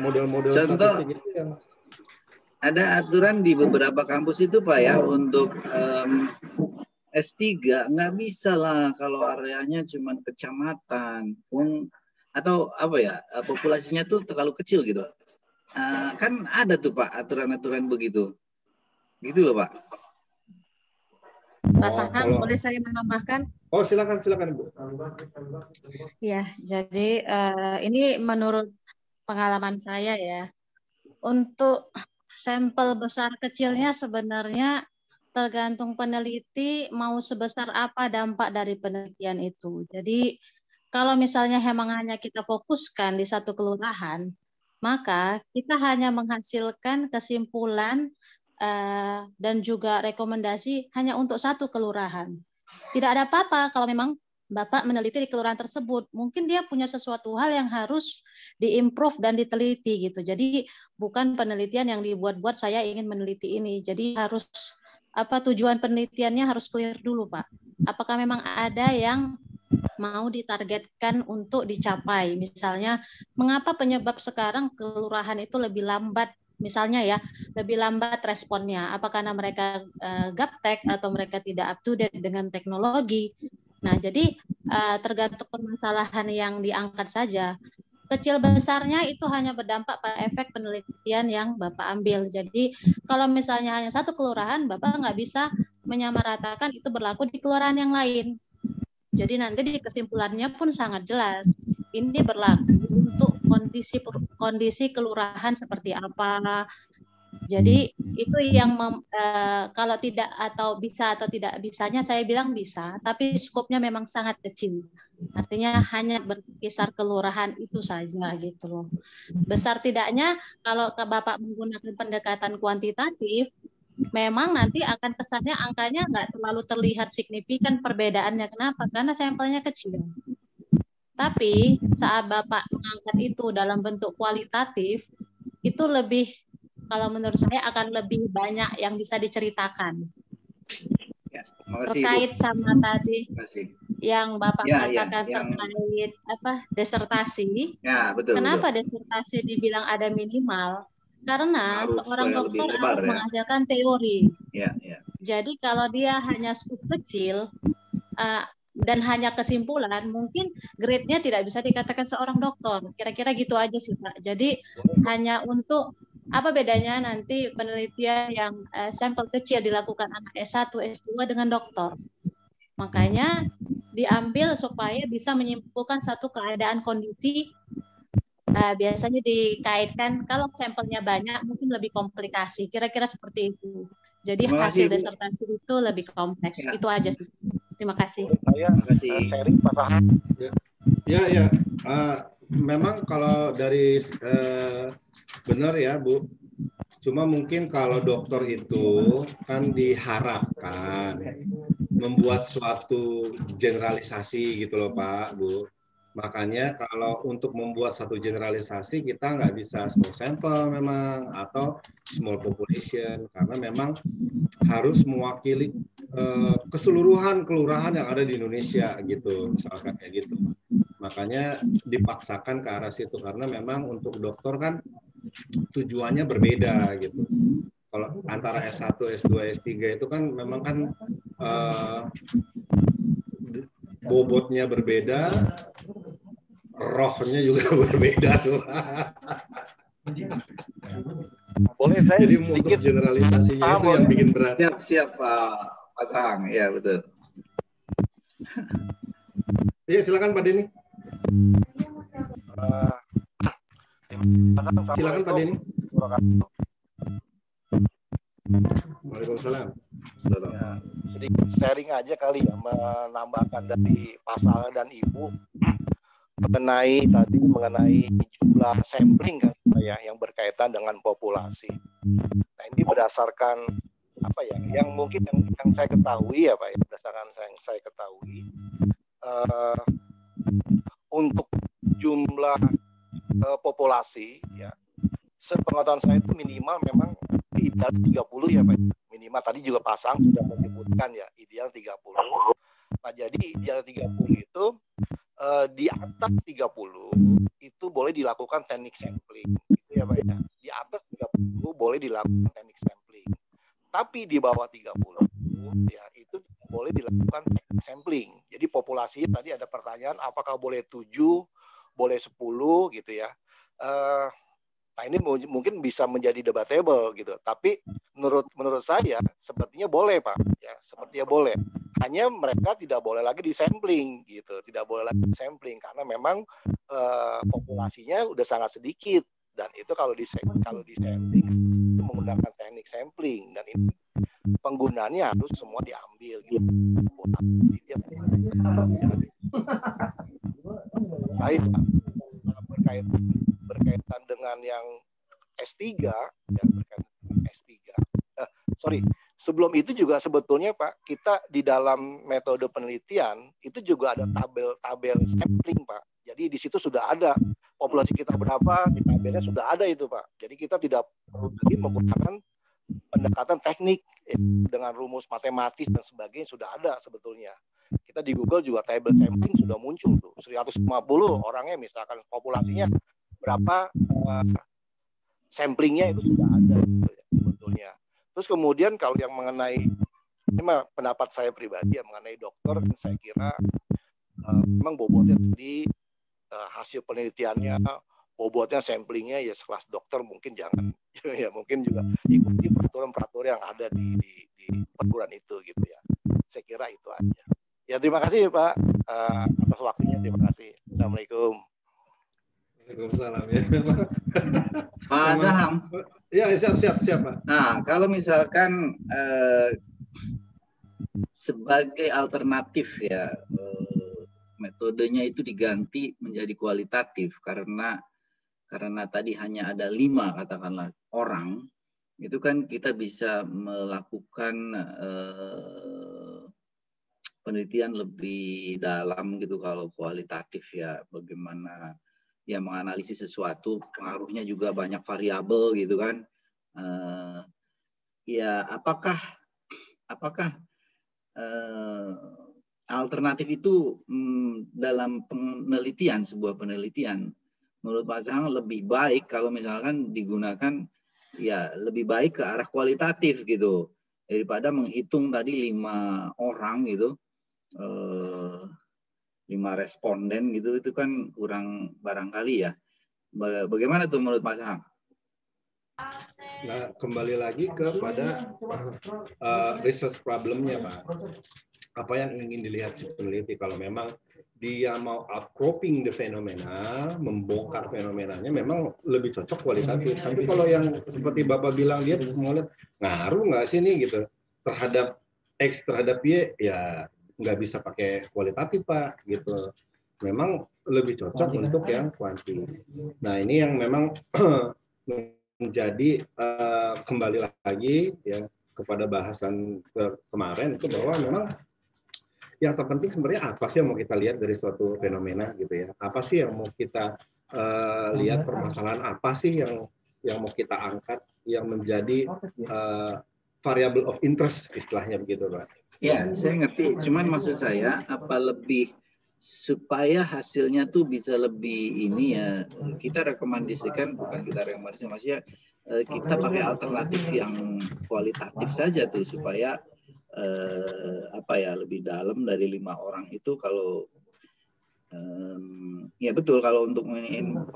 model-model statistik itu yang ada aturan di beberapa kampus itu Pak ya, untuk S3 nggak bisa lah kalau areanya cuma kecamatan atau populasinya tuh terlalu kecil gitu. Kan ada tuh Pak aturan-aturan begitu. Gitu loh Pak. Pak Sahang, boleh saya menambahkan? Oh, silakan Bu. Ya, jadi ini menurut pengalaman saya ya, untuk sampel besar kecilnya sebenarnya tergantung peneliti mau sebesar apa dampak dari penelitian itu. Jadi kalau misalnya memang hanya kita fokuskan di satu kelurahan, maka kita hanya menghasilkan kesimpulan dan juga rekomendasi hanya untuk satu kelurahan. Tidak ada apa-apa kalau memang Bapak meneliti di kelurahan tersebut. Mungkin dia punya sesuatu hal yang harus diimprove dan diteliti gitu. Jadi bukan penelitian yang dibuat-buat saya ingin meneliti ini. Jadi harus tujuan penelitiannya harus clear dulu Pak. Apakah memang ada yang mau ditargetkan untuk dicapai? Misalnya, mengapa penyebab sekarang kelurahan itu lebih lambat? Misalnya ya, lebih lambat responnya. Apakah karena mereka gaptek atau mereka tidak up to date dengan teknologi? Nah, jadi tergantung permasalahan yang diangkat saja. kecil besarnya itu hanya berdampak pada efek penelitian yang Bapak ambil. Jadi kalau misalnya hanya satu kelurahan, Bapak nggak bisa menyamaratakan itu berlaku di kelurahan yang lain. Jadi nanti di kesimpulannya pun sangat jelas. Ini berlaku untuk kondisi kelurahan seperti apa. Jadi itu yang kalau tidak atau bisa atau tidak bisanya saya bilang bisa, tapi skopnya memang sangat kecil. Artinya hanya berkisar kelurahan itu saja gitu loh. Besar tidaknya kalau Bapak menggunakan pendekatan kuantitatif, memang nanti akan kesannya angkanya nggak terlalu terlihat signifikan perbedaannya. Kenapa? Karena sampelnya kecil. Tapi saat Bapak mengangkat itu dalam bentuk kualitatif, itu lebih, kalau menurut saya akan lebih banyak yang bisa diceritakan. Ya, makasih, terkait Bu. sama tadi yang Bapak katakan yang... terkait desertasi. Ya, betul. Kenapa betul. desertasi dibilang ada minimal? Karena seorang dokter lebar, harus mengajarkan teori. Ya. Jadi kalau dia hanya skop kecil dan hanya kesimpulan, mungkin grade-nya tidak bisa dikatakan seorang dokter. Kira-kira gitu aja sih, Pak. Jadi hanya untuk apa bedanya nanti penelitian yang sampel kecil dilakukan anak S1, S2 dengan dokter. Makanya diambil supaya bisa menyimpulkan satu keadaan kondisi. Biasanya dikaitkan kalau sampelnya banyak mungkin lebih komplikasi. Kira-kira seperti itu. Jadi hasil desertasi itu lebih kompleks. Ya. Itu aja sih. Terima kasih. Terima kasih. Sharing Pak Saham. Ya. Memang kalau dari benar ya, Bu. Cuma mungkin kalau dokter itu kan diharapkan membuat suatu generalisasi gitu loh Pak, Bu. Makanya kalau untuk membuat satu generalisasi kita nggak bisa small sample memang atau small population karena memang harus mewakili keseluruhan kelurahan yang ada di Indonesia gitu, misalkan kayak gitu. Makanya dipaksakan ke arah situ karena memang untuk dokter kan tujuannya berbeda gitu. Kalau antara S1, S2, S3 itu kan memang kan bobotnya berbeda, rohnya juga berbeda tuh. Boleh saya jadi untuk generalisasinya itu yang bikin berat. Siap Pak Sahang, ya betul. Iya silakan Pak Denny. Silakan Pak Denny. Waalaikumsalam. Ya, sedikit sharing aja kali ya, menambahkan dari Pasal dan Ibu mengenai jumlah sampling kan ya yang berkaitan dengan populasi. Nah ini berdasarkan apa ya? Yang mungkin yang saya ketahui ya Pak, ya, berdasarkan yang saya ketahui untuk jumlah populasi ya, sepengetahuan saya itu minimal memang ideal 30 ya Pak. Minimal tadi juga Pasang sudah menyebutkan ya ideal 30. Nah jadi ideal 30 itu di atas 30 itu boleh dilakukan teknik sampling gitu ya Pak ya. Di atas 30 boleh dilakukan teknik sampling. Tapi di bawah 30 ya itu boleh dilakukan teknik sampling. Jadi populasinya tadi ada pertanyaan apakah boleh 7, boleh 10 gitu ya. Nah ini mungkin bisa menjadi debatable gitu. Tapi menurut saya sepertinya boleh Pak. Ya, sepertinya boleh. Hanya mereka tidak boleh lagi di sampling gitu. Tidak boleh lagi di sampling karena memang populasinya udah sangat sedikit dan itu kalau di sampling itu menggunakan teknik sampling dan ini penggunaannya harus semua diambil gitu. Lain berkaitan dengan yang S3 ya berkaitan dengan S3. Sebelum itu juga sebetulnya Pak, kita di dalam metode penelitian itu juga ada tabel sampling Pak. Jadi di situ sudah ada populasi kita berapa, di tabelnya sudah ada itu Pak. Jadi kita tidak perlu lagi menggunakan pendekatan teknik dengan rumus matematis dan sebagainya sudah ada sebetulnya. Kita di Google juga tabel sampling sudah muncul tuh. 150 orangnya misalkan populasinya berapa, samplingnya itu sudah ada gitu ya, sebetulnya. Terus kemudian kalau yang mengenai ini mah pendapat saya pribadi ya mengenai dokter, saya kira memang bobotnya tadi hasil penelitiannya, bobotnya, samplingnya ya sekelas dokter mungkin jangan ya, mungkin juga ikuti peraturan-peraturan yang ada di perguruan itu gitu ya. Saya kira itu aja. Ya terima kasih Pak atas waktunya, terima kasih. Assalamualaikum. Waalaikumsalam ya. Pak Saham. Ya, siap Pak. Nah, kalau misalkan sebagai alternatif ya, metodenya itu diganti menjadi kualitatif karena tadi hanya ada 5 katakanlah orang, itu kan kita bisa melakukan penelitian lebih dalam gitu kalau kualitatif ya, bagaimana ya menganalisis sesuatu, pengaruhnya juga banyak variabel gitu kan. Ya apakah alternatif itu dalam penelitian, sebuah penelitian menurut Pak Sahang lebih baik kalau misalkan digunakan ya lebih baik ke arah kualitatif gitu daripada menghitung tadi 5 orang gitu, 5 responden gitu, itu kan kurang barangkali ya. Bagaimana tuh menurut Pak Sahang? Nah, kembali lagi kepada research problemnya, Pak. Apa yang ingin dilihat si peneliti? Kalau memang dia mau outcropping the fenomena, membongkar fenomenanya, memang lebih cocok kualitatif. Tapi kalau yang seperti Bapak bilang, dia mau lihat ngaruh nggak sih nih gitu terhadap X terhadap Y, ya nggak bisa pakai kualitatif Pak gitu. Memang lebih cocok untuk yang kuanti. Nah ini yang memang menjadi kembali lagi ya kepada bahasan kemarin itu bahwa memang yang terpenting sebenarnya apa sih yang mau kita lihat dari suatu fenomena gitu ya? Apa sih yang mau kita lihat, permasalahan apa sih yang mau kita angkat yang menjadi variable of interest istilahnya begitu Pak? Ya, saya ngerti. Cuman maksud saya apa lebih supaya hasilnya tuh bisa lebih ini ya, kita rekomendasikan, bukan kita rekomendasikan, maksudnya kita pakai alternatif yang kualitatif saja tuh supaya apa ya lebih dalam dari 5 orang itu. Kalau ya betul kalau untuk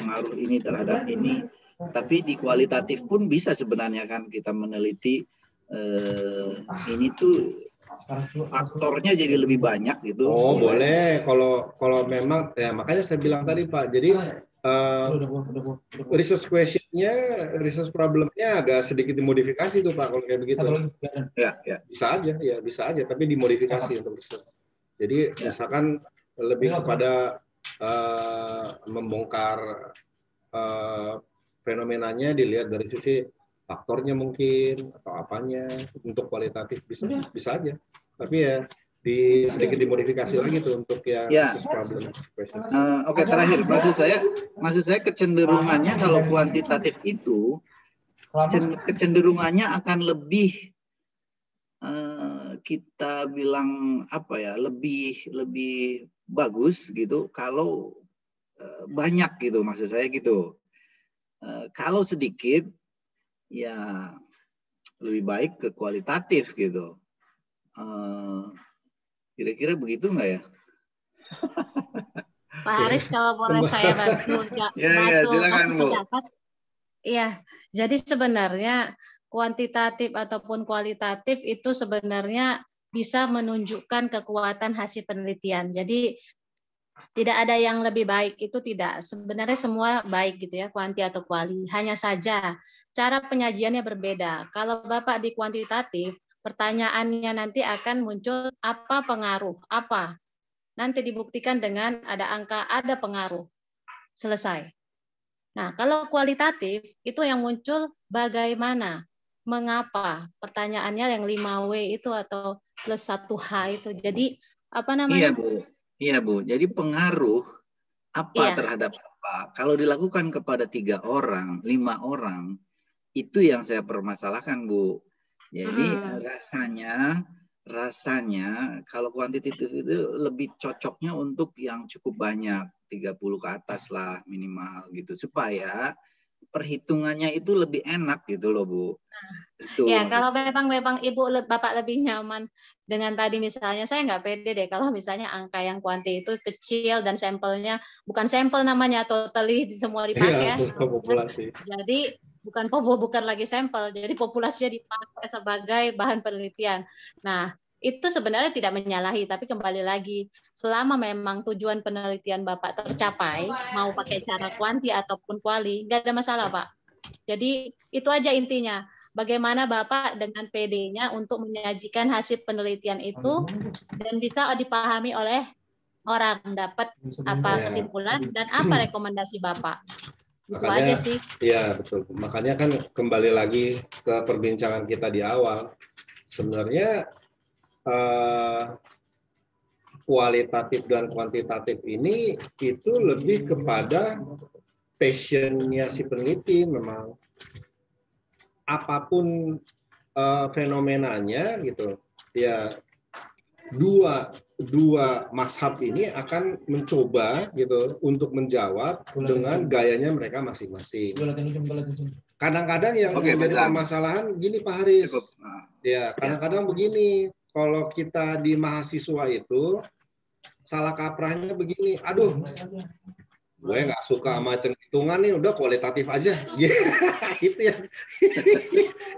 pengaruh ini terhadap ini, tapi di kualitatif pun bisa sebenarnya kan kita meneliti ini tuh faktornya jadi lebih banyak gitu. Oh boleh, kalau memang ya makanya saya bilang tadi Pak, jadi research question-nya, research problem-nya agak sedikit dimodifikasi tuh Pak kalau kayak begitu. Ya. Bisa aja, tapi dimodifikasi untuk research. Jadi misalkan lebih kepada membongkar fenomenanya dilihat dari sisi faktornya mungkin atau apanya. Untuk kualitatif bisa aja. Tapi ya sedikit dimodifikasi lagi tuh untuk yang research problem. Oke, terakhir maksud saya kecenderungannya kalau kuantitatif itu kecenderungannya akan lebih kita bilang apa ya, lebih bagus gitu kalau banyak gitu, maksud saya gitu. Kalau sedikit ya lebih baik ke kualitatif gitu. Kira-kira begitu nggak ya? Pak Haris, kalau boleh saya bantu silakan Bu. Iya, jadi sebenarnya kuantitatif ataupun kualitatif itu sebenarnya bisa menunjukkan kekuatan hasil penelitian. Jadi tidak ada yang lebih baik, itu tidak. Sebenarnya semua baik gitu ya, kuanti atau kuali. Hanya saja cara penyajiannya berbeda. Kalau Bapak di kuantitatif, pertanyaannya nanti akan muncul apa pengaruh, apa. Nanti dibuktikan dengan ada angka, ada pengaruh. Selesai. Nah, kalau kualitatif, itu yang muncul bagaimana, mengapa. Pertanyaannya yang 5W itu atau plus 1H itu. Jadi, apa namanya? Iya, Bu. Jadi pengaruh apa terhadap apa. Kalau dilakukan kepada 3 orang, 5 orang, itu yang saya permasalahkan, Bu. Jadi rasanya kalau kuantitatif itu lebih cocoknya untuk yang cukup banyak, 30 ke atas lah minimal gitu, supaya perhitungannya itu lebih enak gitu loh Bu. Itu Ya, kalau memang Bapak lebih nyaman dengan tadi misalnya, saya nggak pede deh kalau misalnya angka yang kuanti itu kecil dan sampelnya bukan sampel namanya, totally semua dipakai. Iya, populasi. Jadi bukan lagi sampel, jadi populasinya dipakai sebagai bahan penelitian. Nah, itu sebenarnya tidak menyalahi, tapi kembali lagi, selama memang tujuan penelitian Bapak tercapai, mau pakai cara kuanti ataupun kuali, nggak ada masalah, Pak. Jadi itu aja intinya. Bagaimana Bapak dengan PD-nya untuk menyajikan hasil penelitian itu dan bisa dipahami oleh orang, dapat apa kesimpulan dan apa rekomendasi Bapak. Itu aja sih. Iya, betul. Makanya kan kembali lagi ke perbincangan kita di awal. Sebenarnya kualitatif dan kuantitatif ini itu lebih kepada passion-nya si peneliti. Memang apapun fenomenanya gitu, ya dua mazhab ini akan mencoba gitu untuk menjawab dengan gayanya mereka masing-masing. Kadang-kadang yang menjadi permasalahan gini Pak Haris, ya kadang-kadang begini, kalau kita di mahasiswa itu salah kaprahnya begini, aduh gue nggak suka sama hitung-hitungan nih, udah kualitatif aja.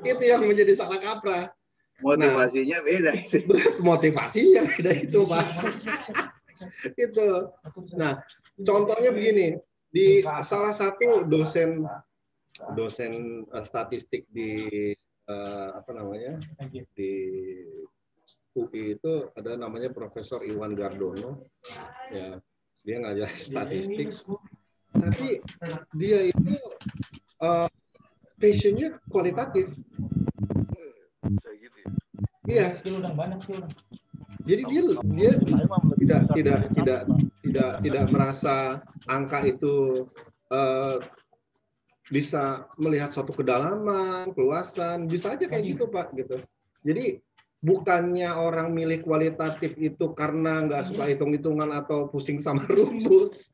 itu yang menjadi salah kaprah. Motivasinya beda. Motivasinya beda itu, Pak. Itu. Nah, contohnya begini, di salah satu dosen statistik di di UI itu ada namanya Profesor Iwan Gardono, ya. Dia ngajar statistik, tapi dia itu passionnya kualitatif. Iya. Jadi dia tidak merasa angka itu bisa melihat suatu kedalaman, keluasan, bisa aja kayak gitu Pak, gitu. Jadi bukannya orang milih kualitatif itu karena nggak suka hitung-hitungan atau pusing sama rumus.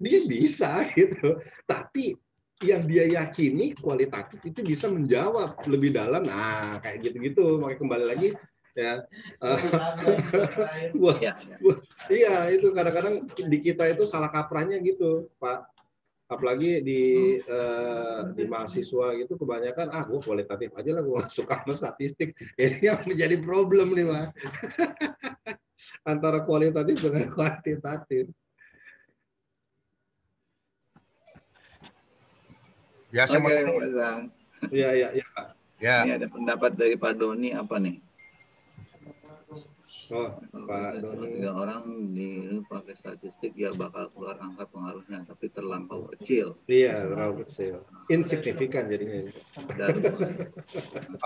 Dia bisa gitu. Tapi yang dia yakini kualitatif itu bisa menjawab lebih dalam. Nah, kayak gitu-gitu. Makanya kembali lagi ya. Iya, itu kadang-kadang di kita itu salah kaprahnya gitu, Pak. Apalagi di mahasiswa gitu kebanyakan gue kualitatif aja lah, gue suka sama statistik. Ini yang menjadi problem nih Pak. Antara kualitatif dengan kuantitatif. Ya, Iya Pak. Ya. Ini ada pendapat dari Pak Doni apa nih? Oh, Pak Doni. 3 orang di pakai statistik ya bakal keluar angka pengaruhnya, tapi terlampau kecil. Iya, terlalu kecil. Insignifikan jadinya.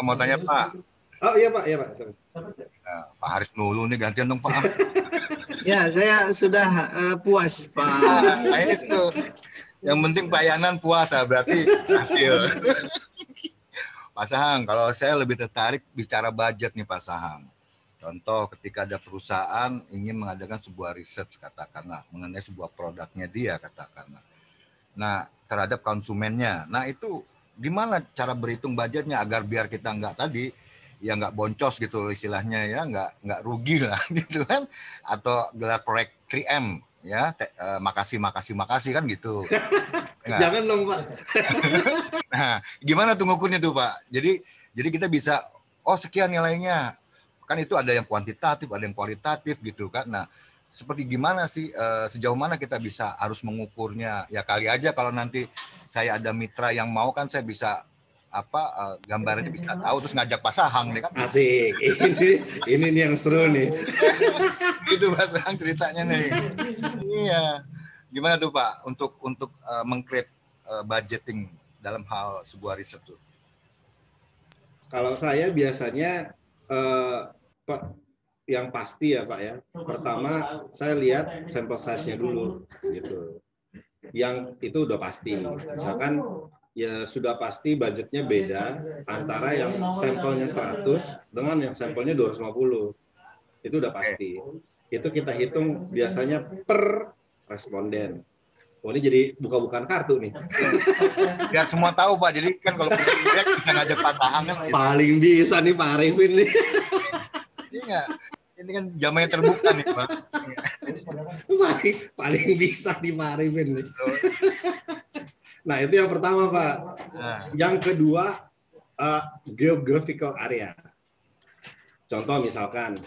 Mau tanya Pak. Oh iya Pak, Nah, Pak Haris dulu nih, gantian dong Pak. Ya, saya sudah puas Pak. Nah, itu. Yang penting Pak Yanan puasa, berarti hasil. Pak Sahang, kalau saya lebih tertarik bicara budget nih Pak Sahang. Contoh ketika ada perusahaan ingin mengadakan sebuah riset katakanlah mengenai sebuah produknya dia katakanlah. Nah, terhadap konsumennya. Nah, itu gimana cara berhitung budgetnya agar biar kita nggak tadi ya nggak boncos gitu istilahnya ya, nggak rugi lah gitu kan, atau gelar proyek 3M ya, makasih kan gitu. Nah, jangan dong Pak. Nah, gimana tuh ngukurnya tuh Pak? Jadi kita bisa sekian nilainya. Kan itu ada yang kuantitatif, ada yang kualitatif gitu kan. Nah, seperti gimana sih sejauh mana kita bisa harus mengukurnya? Ya kali aja kalau nanti saya ada mitra yang mau kan saya bisa gambarnya bisa tahu terus ngajak Pak Sahang nih kan. Asik. Ini nih yang seru nih. Itu Pak Sahang ceritanya nih. Iya. Gimana tuh Pak untuk meng-create budgeting dalam hal sebuah riset tuh? Kalau saya biasanya yang pasti ya Pak ya. Pertama saya lihat sampel size-nya dulu gitu. Yang itu udah pasti. Misalkan ya sudah pasti budgetnya beda antara yang sampelnya 100 dengan yang sampelnya 250. Itu udah pasti. Itu kita hitung biasanya per responden. Oh, ini jadi buka-bukaan kartu nih. Biar semua tahu Pak. Jadi kan kalau kita bisa ngajak Pak Sahang kan. Gitu. Paling bisa nih Pak Arifin nih. Iya. Ini kan jamnya terbuka nih Pak. paling bisa nih Pak Arifin nih. Nah itu yang pertama Pak. Nah. Yang kedua geographical area. Contoh misalkan,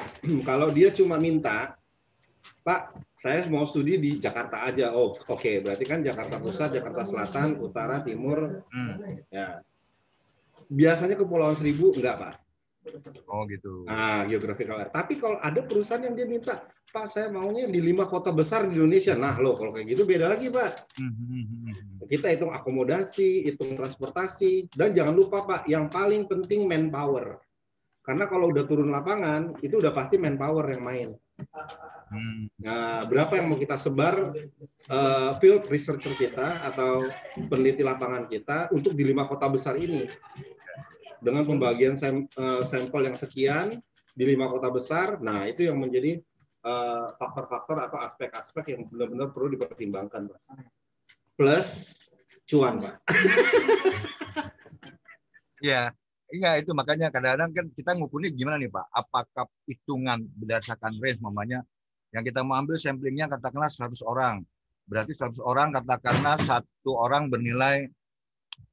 kalau dia cuma minta, Pak, saya mau studi di Jakarta aja. Oh, oke. Berarti kan Jakarta Pusat, Jakarta Selatan, Utara, Timur. Ya. Biasanya Kepulauan Seribu enggak, Pak. Oh, gitu. Nah, geographical area. Tapi kalau ada perusahaan yang dia minta, Pak, saya maunya di 5 kota besar di Indonesia. Nah, loh, kalau kayak gitu beda lagi, Pak. Kita hitung akomodasi, hitung transportasi, dan jangan lupa, Pak, yang paling penting manpower. Karena kalau udah turun lapangan, itu udah pasti manpower yang main. Nah, berapa yang mau kita sebar field researcher kita atau peneliti lapangan kita untuk di 5 kota besar ini. Dengan pembagian sampel yang sekian di 5 kota besar, nah itu yang menjadi faktor-faktor atau aspek-aspek yang benar-benar perlu dipertimbangkan, Pak. Plus cuan, Pak. Ya. Iya, itu makanya kadang-kadang kan kita ngukurnya gimana nih Pak? Apakah hitungan berdasarkan range, mamanya yang kita mau ambil samplingnya katakanlah 100 orang. Berarti 100 orang katakanlah satu orang bernilai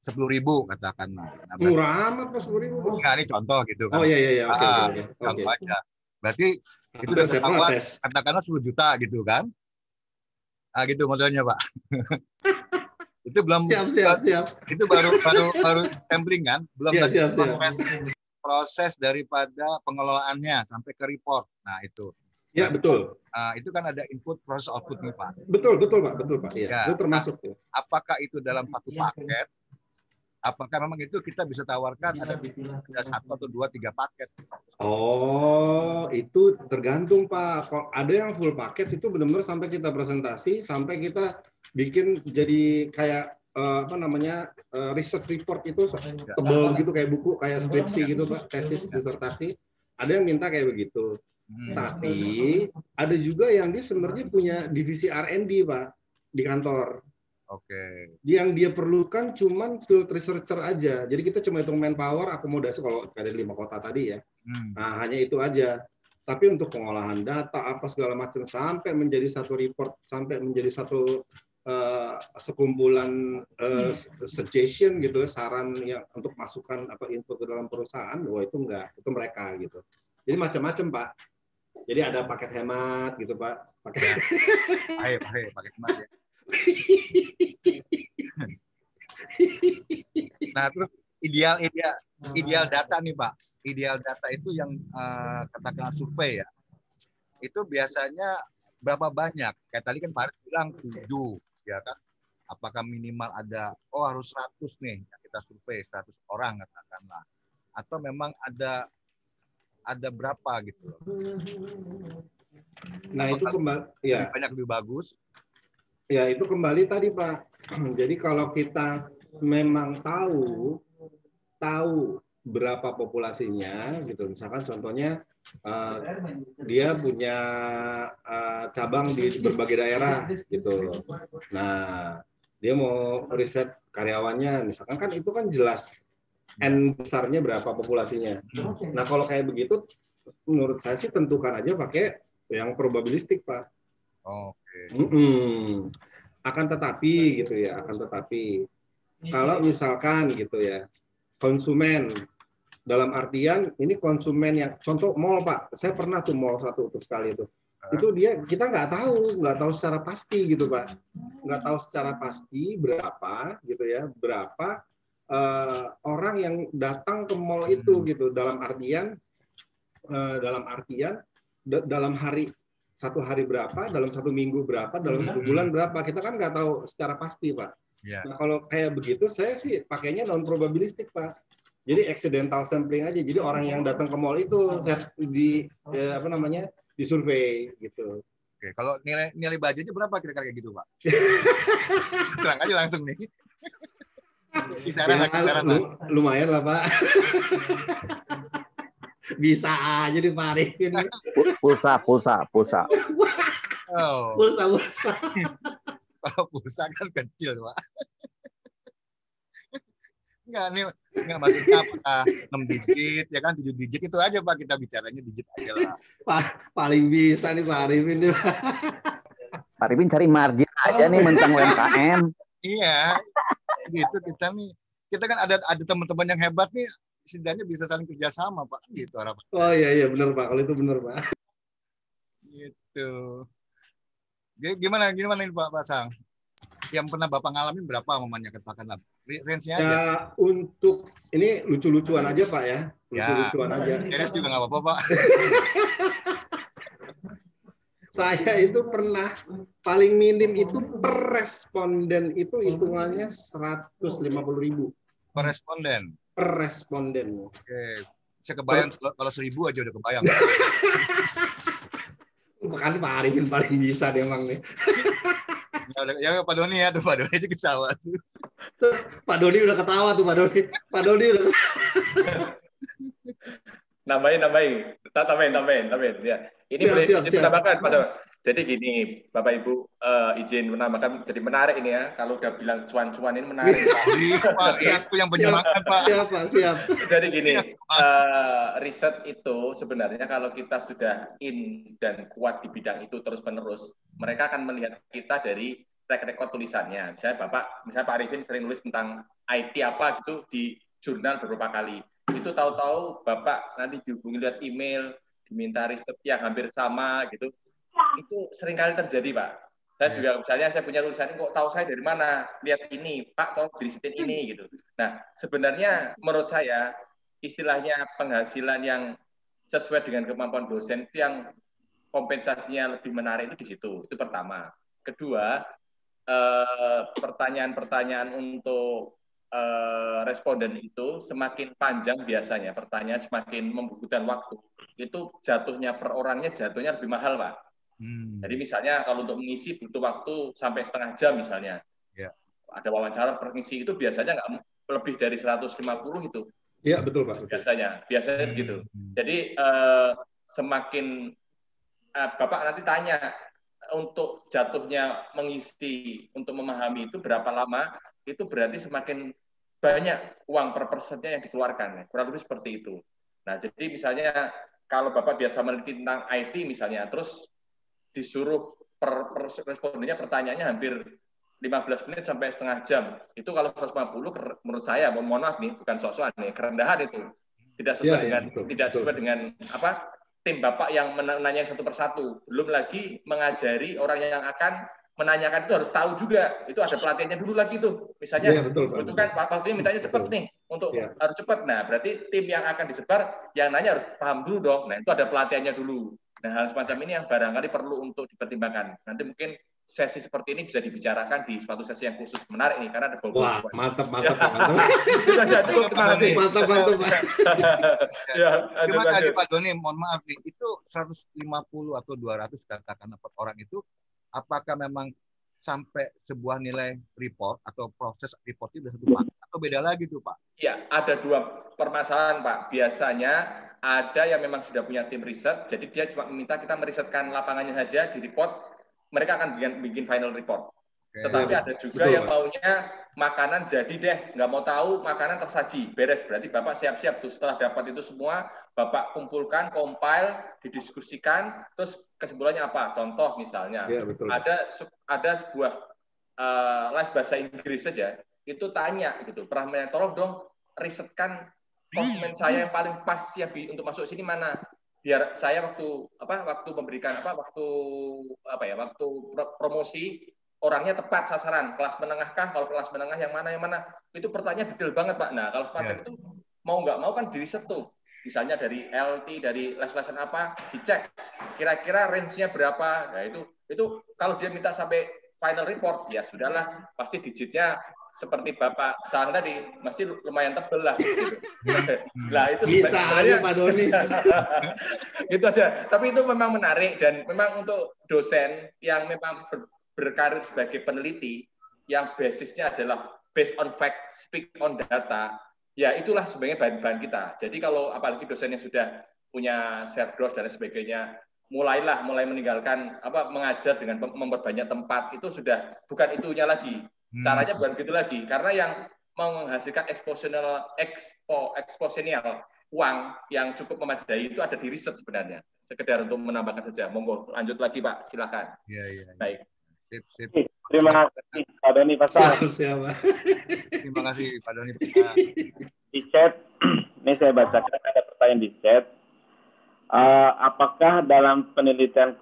10.000 katakanlah. Nah, murah amat Mas 10.000. Nah, ini contoh gitu kan. Oh iya. Oke. Contoh aja. Berarti itu udah ketahuan katakanlah 10 juta gitu kan. Ah gitu modelnya Pak. Itu belum siap. Itu baru sampling kan, belum siap. proses daripada pengelolaannya sampai ke report. Nah itu. Ya betul. Itu kan ada input proses output nih Pak. Betul Pak. Ya, itu termasuk. Apakah itu dalam satu paket? Apakah memang itu kita bisa tawarkan ada 1 atau 2, 3 paket? Oh, itu tergantung Pak. Kalau ada yang full paket itu benar-benar sampai kita presentasi, sampai kita bikin jadi kayak research report itu tebal gitu kayak buku, kayak skripsi gitu Pak, tesis disertasi. Ada yang minta kayak begitu. Tapi ada juga yang dia sebenarnya punya divisi R&D Pak di kantor. Oke. Yang dia perlukan cuman field researcher aja. Jadi kita cuma hitung manpower, akomodasi kalau ada 5 kota tadi ya. Nah, hanya itu aja. Tapi untuk pengolahan data apa segala macam sampai menjadi satu report, sampai menjadi satu sekumpulan suggestion gitu, saran yang untuk masukan apa input ke dalam perusahaan, wah itu enggak, itu mereka gitu. Jadi macam-macam Pak. Jadi ada paket hemat gitu Pak. Paket paket hemat ya. Nah terus ideal data nih Pak. Ideal data itu yang katakanlah survei ya. Itu biasanya berapa banyak? Kayak tadi kan Pak Aris bilang 7 ya kan. Apakah minimal ada harus 100 nih yang kita survei 100 orang katakanlah. Atau memang ada berapa gitu. Nah, itu kembali ya. Lebih banyak lebih bagus. Ya, itu kembali tadi Pak. Jadi kalau kita memang tahu berapa populasinya gitu. Misalkan contohnya dia punya cabang di berbagai daerah gitu. Nah, dia mau riset karyawannya, misalkan kan itu kan jelas N besarnya berapa populasinya. Nah, kalau kayak begitu, menurut saya sih tentukan aja pakai yang probabilistik Pak. Oke. Akan tetapi gitu ya, kalau misalkan gitu ya, konsumen dalam artian ini konsumen yang contoh mall Pak, saya pernah tuh mall satu untuk sekali itu kita nggak tahu secara pasti gitu Pak, nggak tahu secara pasti berapa gitu ya, berapa orang yang datang ke mall itu gitu, dalam artian dalam hari satu hari berapa, dalam 1 minggu berapa, dalam 1 bulan berapa, kita kan nggak tahu secara pasti Pak. Yeah. Nah kalau kayak begitu saya sih pakainya non probabilistik Pak. Jadi accidental sampling aja. Jadi orang yang datang ke mall itu disurvei gitu. Oke, kalau nilai budgetnya berapa kira-kira kayak gitu Pak? Terang aja langsung nih. Kisaran. Lumayan lah Pak. Bisa aja diparifin. Pulsa. Pulsa. Kalau pulsa kan kecil, Pak. Enggak maksudnya apakah 6 digit, ya kan 7 digit itu aja Pak, kita bicaranya digit aja lah. Paling bisa nih Pak Arifin nih. Pak Arifin cari margin aja nih mentang UMKM. Iya, gitu kita kan ada teman-teman yang hebat nih, setidaknya bisa saling kerjasama Pak, gitu harapan. Oh iya benar Pak, kalau itu benar Pak. Gitu. Gimana ini Pak Sang? Yang pernah Bapak ngalamin berapa mamanya katakanlah? Range-nya aja. Ya, untuk ini lucu-lucuan aja Pak ya. Lucu-lucuan aja. Beres juga nggak apa-apa Pak. Saya itu pernah paling minim itu per responden itu hitungannya 150.000. Per responden? Per responden. Oke. Saya kebayang kalau 1.000 aja udah kebayang. Bukan Pak Arifin paling bisa deh emang nih. Ya Pak Doni ya tuh, Pak Doni aja ketawa tuh. Pak Doni udah ketawa tuh Pak Doni. Pak Doni udah Tambahin ya. Ini boleh ditambahkan Pak. Jadi gini, Bapak Ibu izin menambahkan, jadi menarik ini ya. Kalau udah bilang cuan-cuan ini menarik. Pak, aku yang penyemangat Pak. Siap. Jadi gini, riset itu sebenarnya kalau kita sudah in dan kuat di bidang itu terus-menerus, mereka akan melihat kita dari track record tulisannya. Misalnya Pak Arifin sering nulis tentang IT apa gitu di jurnal beberapa kali. Itu tahu-tahu Bapak nanti dihubungi lewat email, diminta riset yang hampir sama gitu. Itu seringkali terjadi Pak. Saya juga misalnya saya punya tulisan ini, kok tahu saya dari mana? Lihat ini, Pak, tolong dirisetin ini gitu. Nah, sebenarnya menurut saya istilahnya penghasilan yang sesuai dengan kemampuan dosen itu yang kompensasinya lebih menarik itu di situ. Itu pertama. Kedua, pertanyaan-pertanyaan untuk responden itu semakin panjang biasanya, pertanyaan semakin membutuhkan waktu. Itu jatuhnya per orangnya jatuhnya lebih mahal Pak. Jadi misalnya kalau untuk mengisi butuh waktu sampai setengah jam misalnya. Ya. Ada wawancara pengisi itu biasanya nggak lebih dari 150 itu. Iya betul Pak. Biasanya begitu. Jadi semakin Bapak nanti tanya untuk jatuhnya mengisi untuk memahami itu berapa lama, itu berarti semakin banyak uang per persennya yang dikeluarkan. Kurang lebih seperti itu. Nah jadi misalnya kalau Bapak biasa meneliti tentang IT misalnya, terus disuruh per respondennya pertanyaannya hampir 15 menit sampai setengah jam. Itu kalau 150 menurut saya, mohon maaf nih, bukan sok-sokan nih, kerendahan itu. Tidak sesuai dengan apa tim Bapak yang menanya satu persatu. Belum lagi mengajari orang yang akan menanyakan itu harus tahu juga. Itu ada pelatihannya dulu lagi tuh. Misalnya butuhkan waktunya mintanya cepat nih untuk harus cepat. Nah, berarti tim yang akan disebar yang nanya harus paham dulu dong. Nah, itu ada pelatihannya dulu. Nah, hal semacam ini yang barangkali perlu untuk dipertimbangkan. Nanti mungkin sesi seperti ini bisa dibicarakan di suatu sesi yang khusus. Menarik nih, karena ada Wah, mantap. Itu saja, cukup. Terima kasih. Mantap. Ya, gimana Pak Doni, mohon maaf nih, itu 150 atau 200 katakanlah per orang itu, apakah memang sampai sebuah nilai report atau proses report itu sudah satu paket atau beda lagi tuh Pak? Iya, ada dua permasalahan Pak. Biasanya ada yang memang sudah punya tim riset, jadi dia cuma meminta kita merisetkan lapangannya saja di report, mereka akan bikin final report. Tetapi ada juga yang maunya makanan jadi deh, nggak mau tahu makanan tersaji, beres. Berarti Bapak siap-siap tuh setelah dapat itu semua, Bapak kumpulkan, compile, didiskusikan, terus kesimpulannya apa? Contoh misalnya, ada sebuah les bahasa Inggris saja, itu tanya gitu, pernah tolong dong risetkan dokumen saya yang paling pas ya untuk masuk sini mana? Biar saya waktu memberikan waktu promosi orangnya tepat sasaran, kelas menengah kah? Kalau kelas menengah yang mana? Itu pertanyaan detail banget Pak. Nah kalau semacam itu mau nggak mau kan diriset tuh, misalnya dari LT, dari les-lesan apa, dicek kira-kira range-nya berapa. Nah itu kalau dia minta sampai final report, ya sudahlah, pasti digitnya seperti Bapak Sang tadi, masih lumayan tebel lah. Gitu. Nah itu bisa aja Pak Doni. Itu aja. Tapi itu memang menarik dan memang untuk dosen yang memang berkarir sebagai peneliti yang basisnya adalah based on fact, speak on data, ya itulah sebenarnya bahan-bahan kita. Jadi kalau apalagi dosen yang sudah punya share growth dan sebagainya, mulai meninggalkan mengajar dengan memperbanyak tempat, itu sudah bukan itunya lagi. Caranya bukan gitu lagi, karena yang menghasilkan eksponensial uang yang cukup memadai itu ada di riset sebenarnya. Sekedar untuk menambahkan saja. Monggo lanjut lagi Pak, silakan. Iya. Baik. Sip. Terima kasih Pak Doni Pasang. Terima kasih Pak Doni Pasang. Di chat, ini saya bacakan ada pertanyaan di chat. Apakah dalam penelitian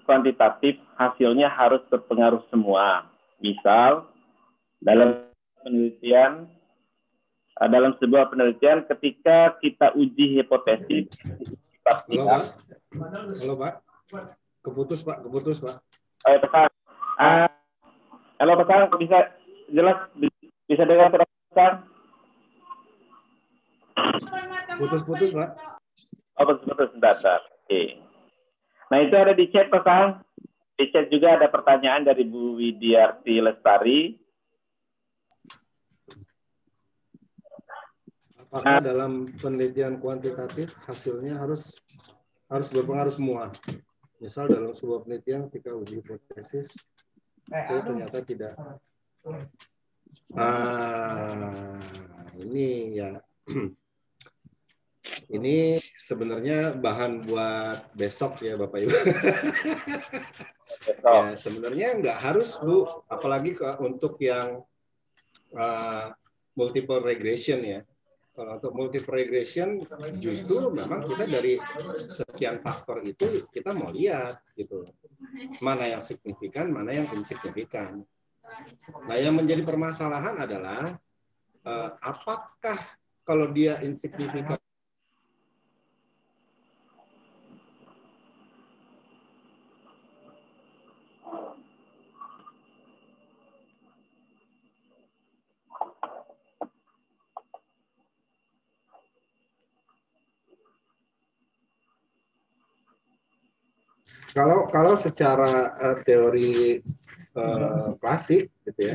kuantitatif hasilnya harus berpengaruh semua? Misal, dalam sebuah penelitian ketika kita uji hipotesis. Halo Pak. Keputus Pak. Pak. Halo Pak, bisa jelas bisa dengar Pak? Putus Pak. Putus sebentar. Oke. Nah itu ada di chat Pak. Di chat juga ada pertanyaan dari Bu Widiarti Lestari. Apakah dalam penelitian kuantitatif hasilnya harus berpengaruh semua? Misal dalam sebuah penelitian ketika uji hipotesis itu ternyata tidak. Ini ya. Ini sebenarnya bahan buat besok ya Bapak Ibu. Ya, sebenarnya nggak harus Bu, apalagi untuk yang multiple regression ya. Kalau untuk multiple regression justru memang kita dari sekian faktor itu kita mau lihat gitu. Mana yang signifikan, mana yang insignifikan. Nah, yang menjadi permasalahan adalah apakah kalau dia insignifikan kalau secara teori klasik gitu ya,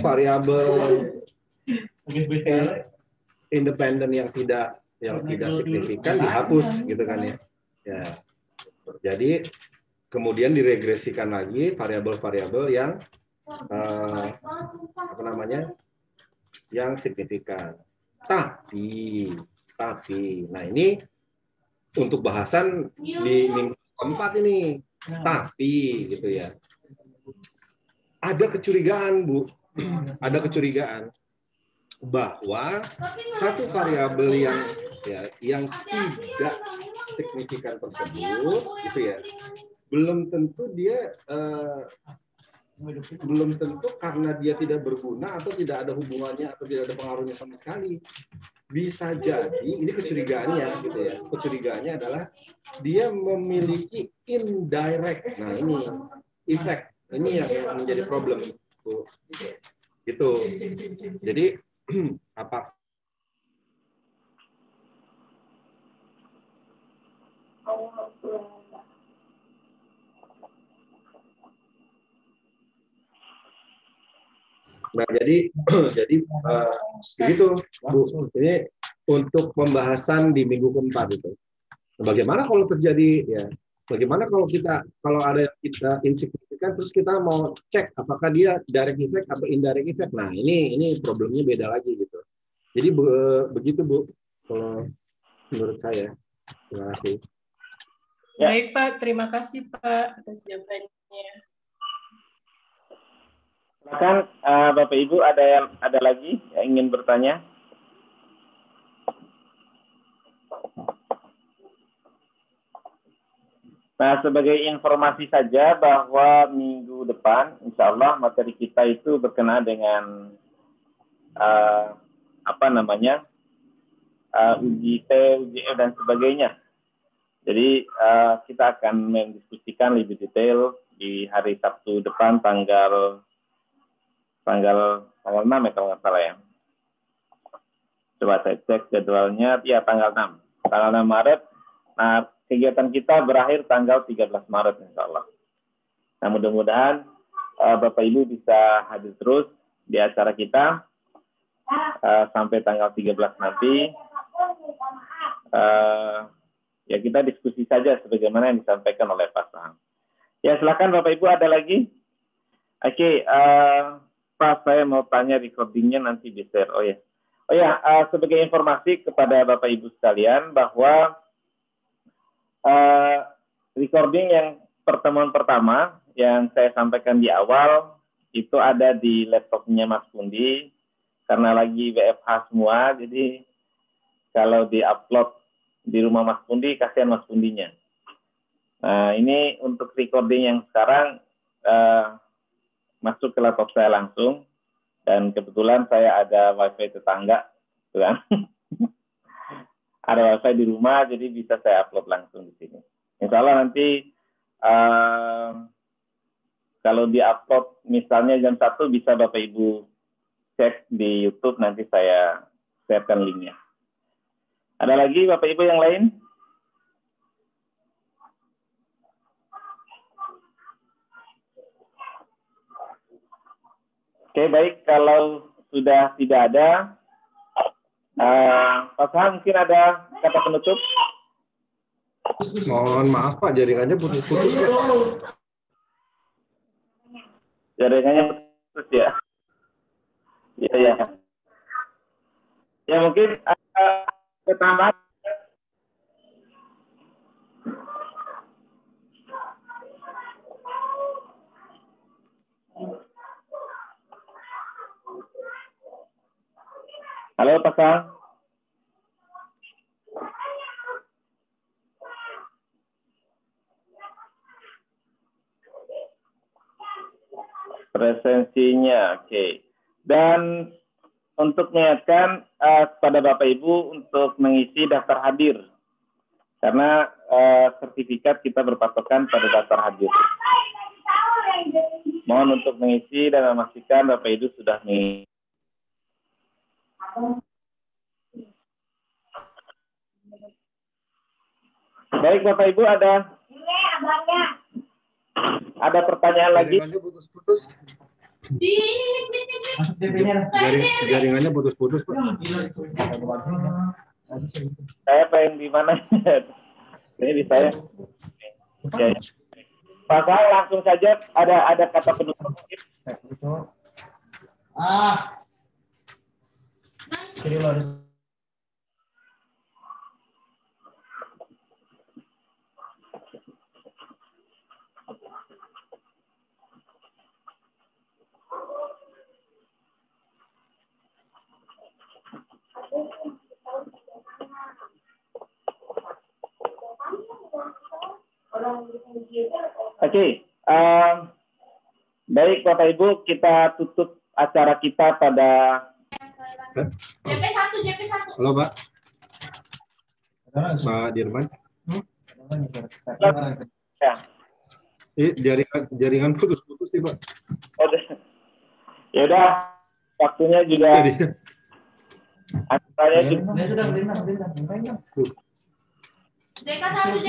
variabel independen yang tidak signifikan dihapus gitu kan ya. Ya. Jadi kemudian diregresikan lagi variabel-variabel yang yang signifikan. Tapi, nah ini untuk bahasan di minggu keempat ini. Tapi, gitu ya. Ada kecurigaan, Bu. Ada kecurigaan bahwa satu variabel yang tidak signifikan tersebut, gitu ya, belum tentu karena dia tidak berguna atau tidak ada hubungannya atau tidak ada pengaruhnya sama sekali. Bisa jadi ini kecurigaannya gitu ya. Kecurigaannya adalah dia memiliki indirect. Nah, ini efek. Ini yang menjadi problem, Bu. Gitu. Jadi apa Nah, jadi begitu, Bu. Ini untuk pembahasan di minggu keempat itu. Bagaimana kalau terjadi ya? Bagaimana kalau ada yang kita insignifikan terus kita mau cek apakah dia direct effect atau indirect effect. Nah, ini problemnya beda lagi gitu. Jadi begitu, Bu. Kalau menurut saya. Terima kasih. Ya. Baik, Pak. Terima kasih, Pak, atas jawabannya. Silakan Bapak Ibu ada lagi yang ingin bertanya? Nah, sebagai informasi saja bahwa minggu depan, insya Allah materi kita itu berkenaan dengan uji T, uji E dan sebagainya. Jadi kita akan mendiskusikan lebih detail di hari Sabtu depan tanggal 6 ya kalau nggak salah ya. Coba saya cek jadwalnya, ya tanggal 6 Maret. Nah, kegiatan kita berakhir tanggal 13 Maret insya Allah. Nah, mudah-mudahan Bapak Ibu bisa hadir terus di acara kita sampai tanggal 13 nanti. ya kita diskusi saja sebagaimana yang disampaikan oleh Pak Sahang. Ya silakan Bapak Ibu, ada lagi? Oke, Pak, saya mau tanya recordingnya nanti di share. Oh ya, sebagai informasi kepada Bapak Ibu sekalian bahwa recording yang pertemuan pertama yang saya sampaikan di awal itu ada di laptopnya Mas Pundi karena lagi WFH semua, jadi kalau di-upload di rumah Mas Pundi, kasihan Mas Pundinya. Nah, ini untuk recording yang sekarang masuk ke laptop saya langsung, dan kebetulan saya ada wifi tetangga, kan? Ada wifi di rumah, jadi bisa saya upload langsung di sini. Insya Allah nanti kalau di-upload misalnya jam 1 bisa Bapak Ibu cek di YouTube, nanti saya sharekan linknya. Ada lagi Bapak Ibu yang lain? Oke, baik. Kalau sudah tidak ada, Pak Sahang mungkin ada kata penutup? Mohon maaf Pak, jaringannya putus-putus ya. Jaringannya putus ya? Iya. Ya mungkin pertama halo Pak Sahang. Presensinya, oke. Dan untuk mengingatkan kepada Bapak Ibu untuk mengisi daftar hadir, karena sertifikat kita berpatokan pada daftar hadir. Mohon untuk mengisi dan memastikan Bapak Ibu sudah mengisi. Baik Bapak Ibu, ada pertanyaan lagi? Jaringannya putus-putus. Jaringannya putus-putus Pak. Saya pengen di mana? Ini di saya. Oke. Pak Sahang langsung saja, ada kata penutup mungkin. Oke, baik Bapak Ibu, kita tutup acara kita pada JP1. Halo Pak. Pak Dirman. Ya. Jaringan putus-putus nih Pak. Ya udah, waktunya juga. Acaranya juga. JK1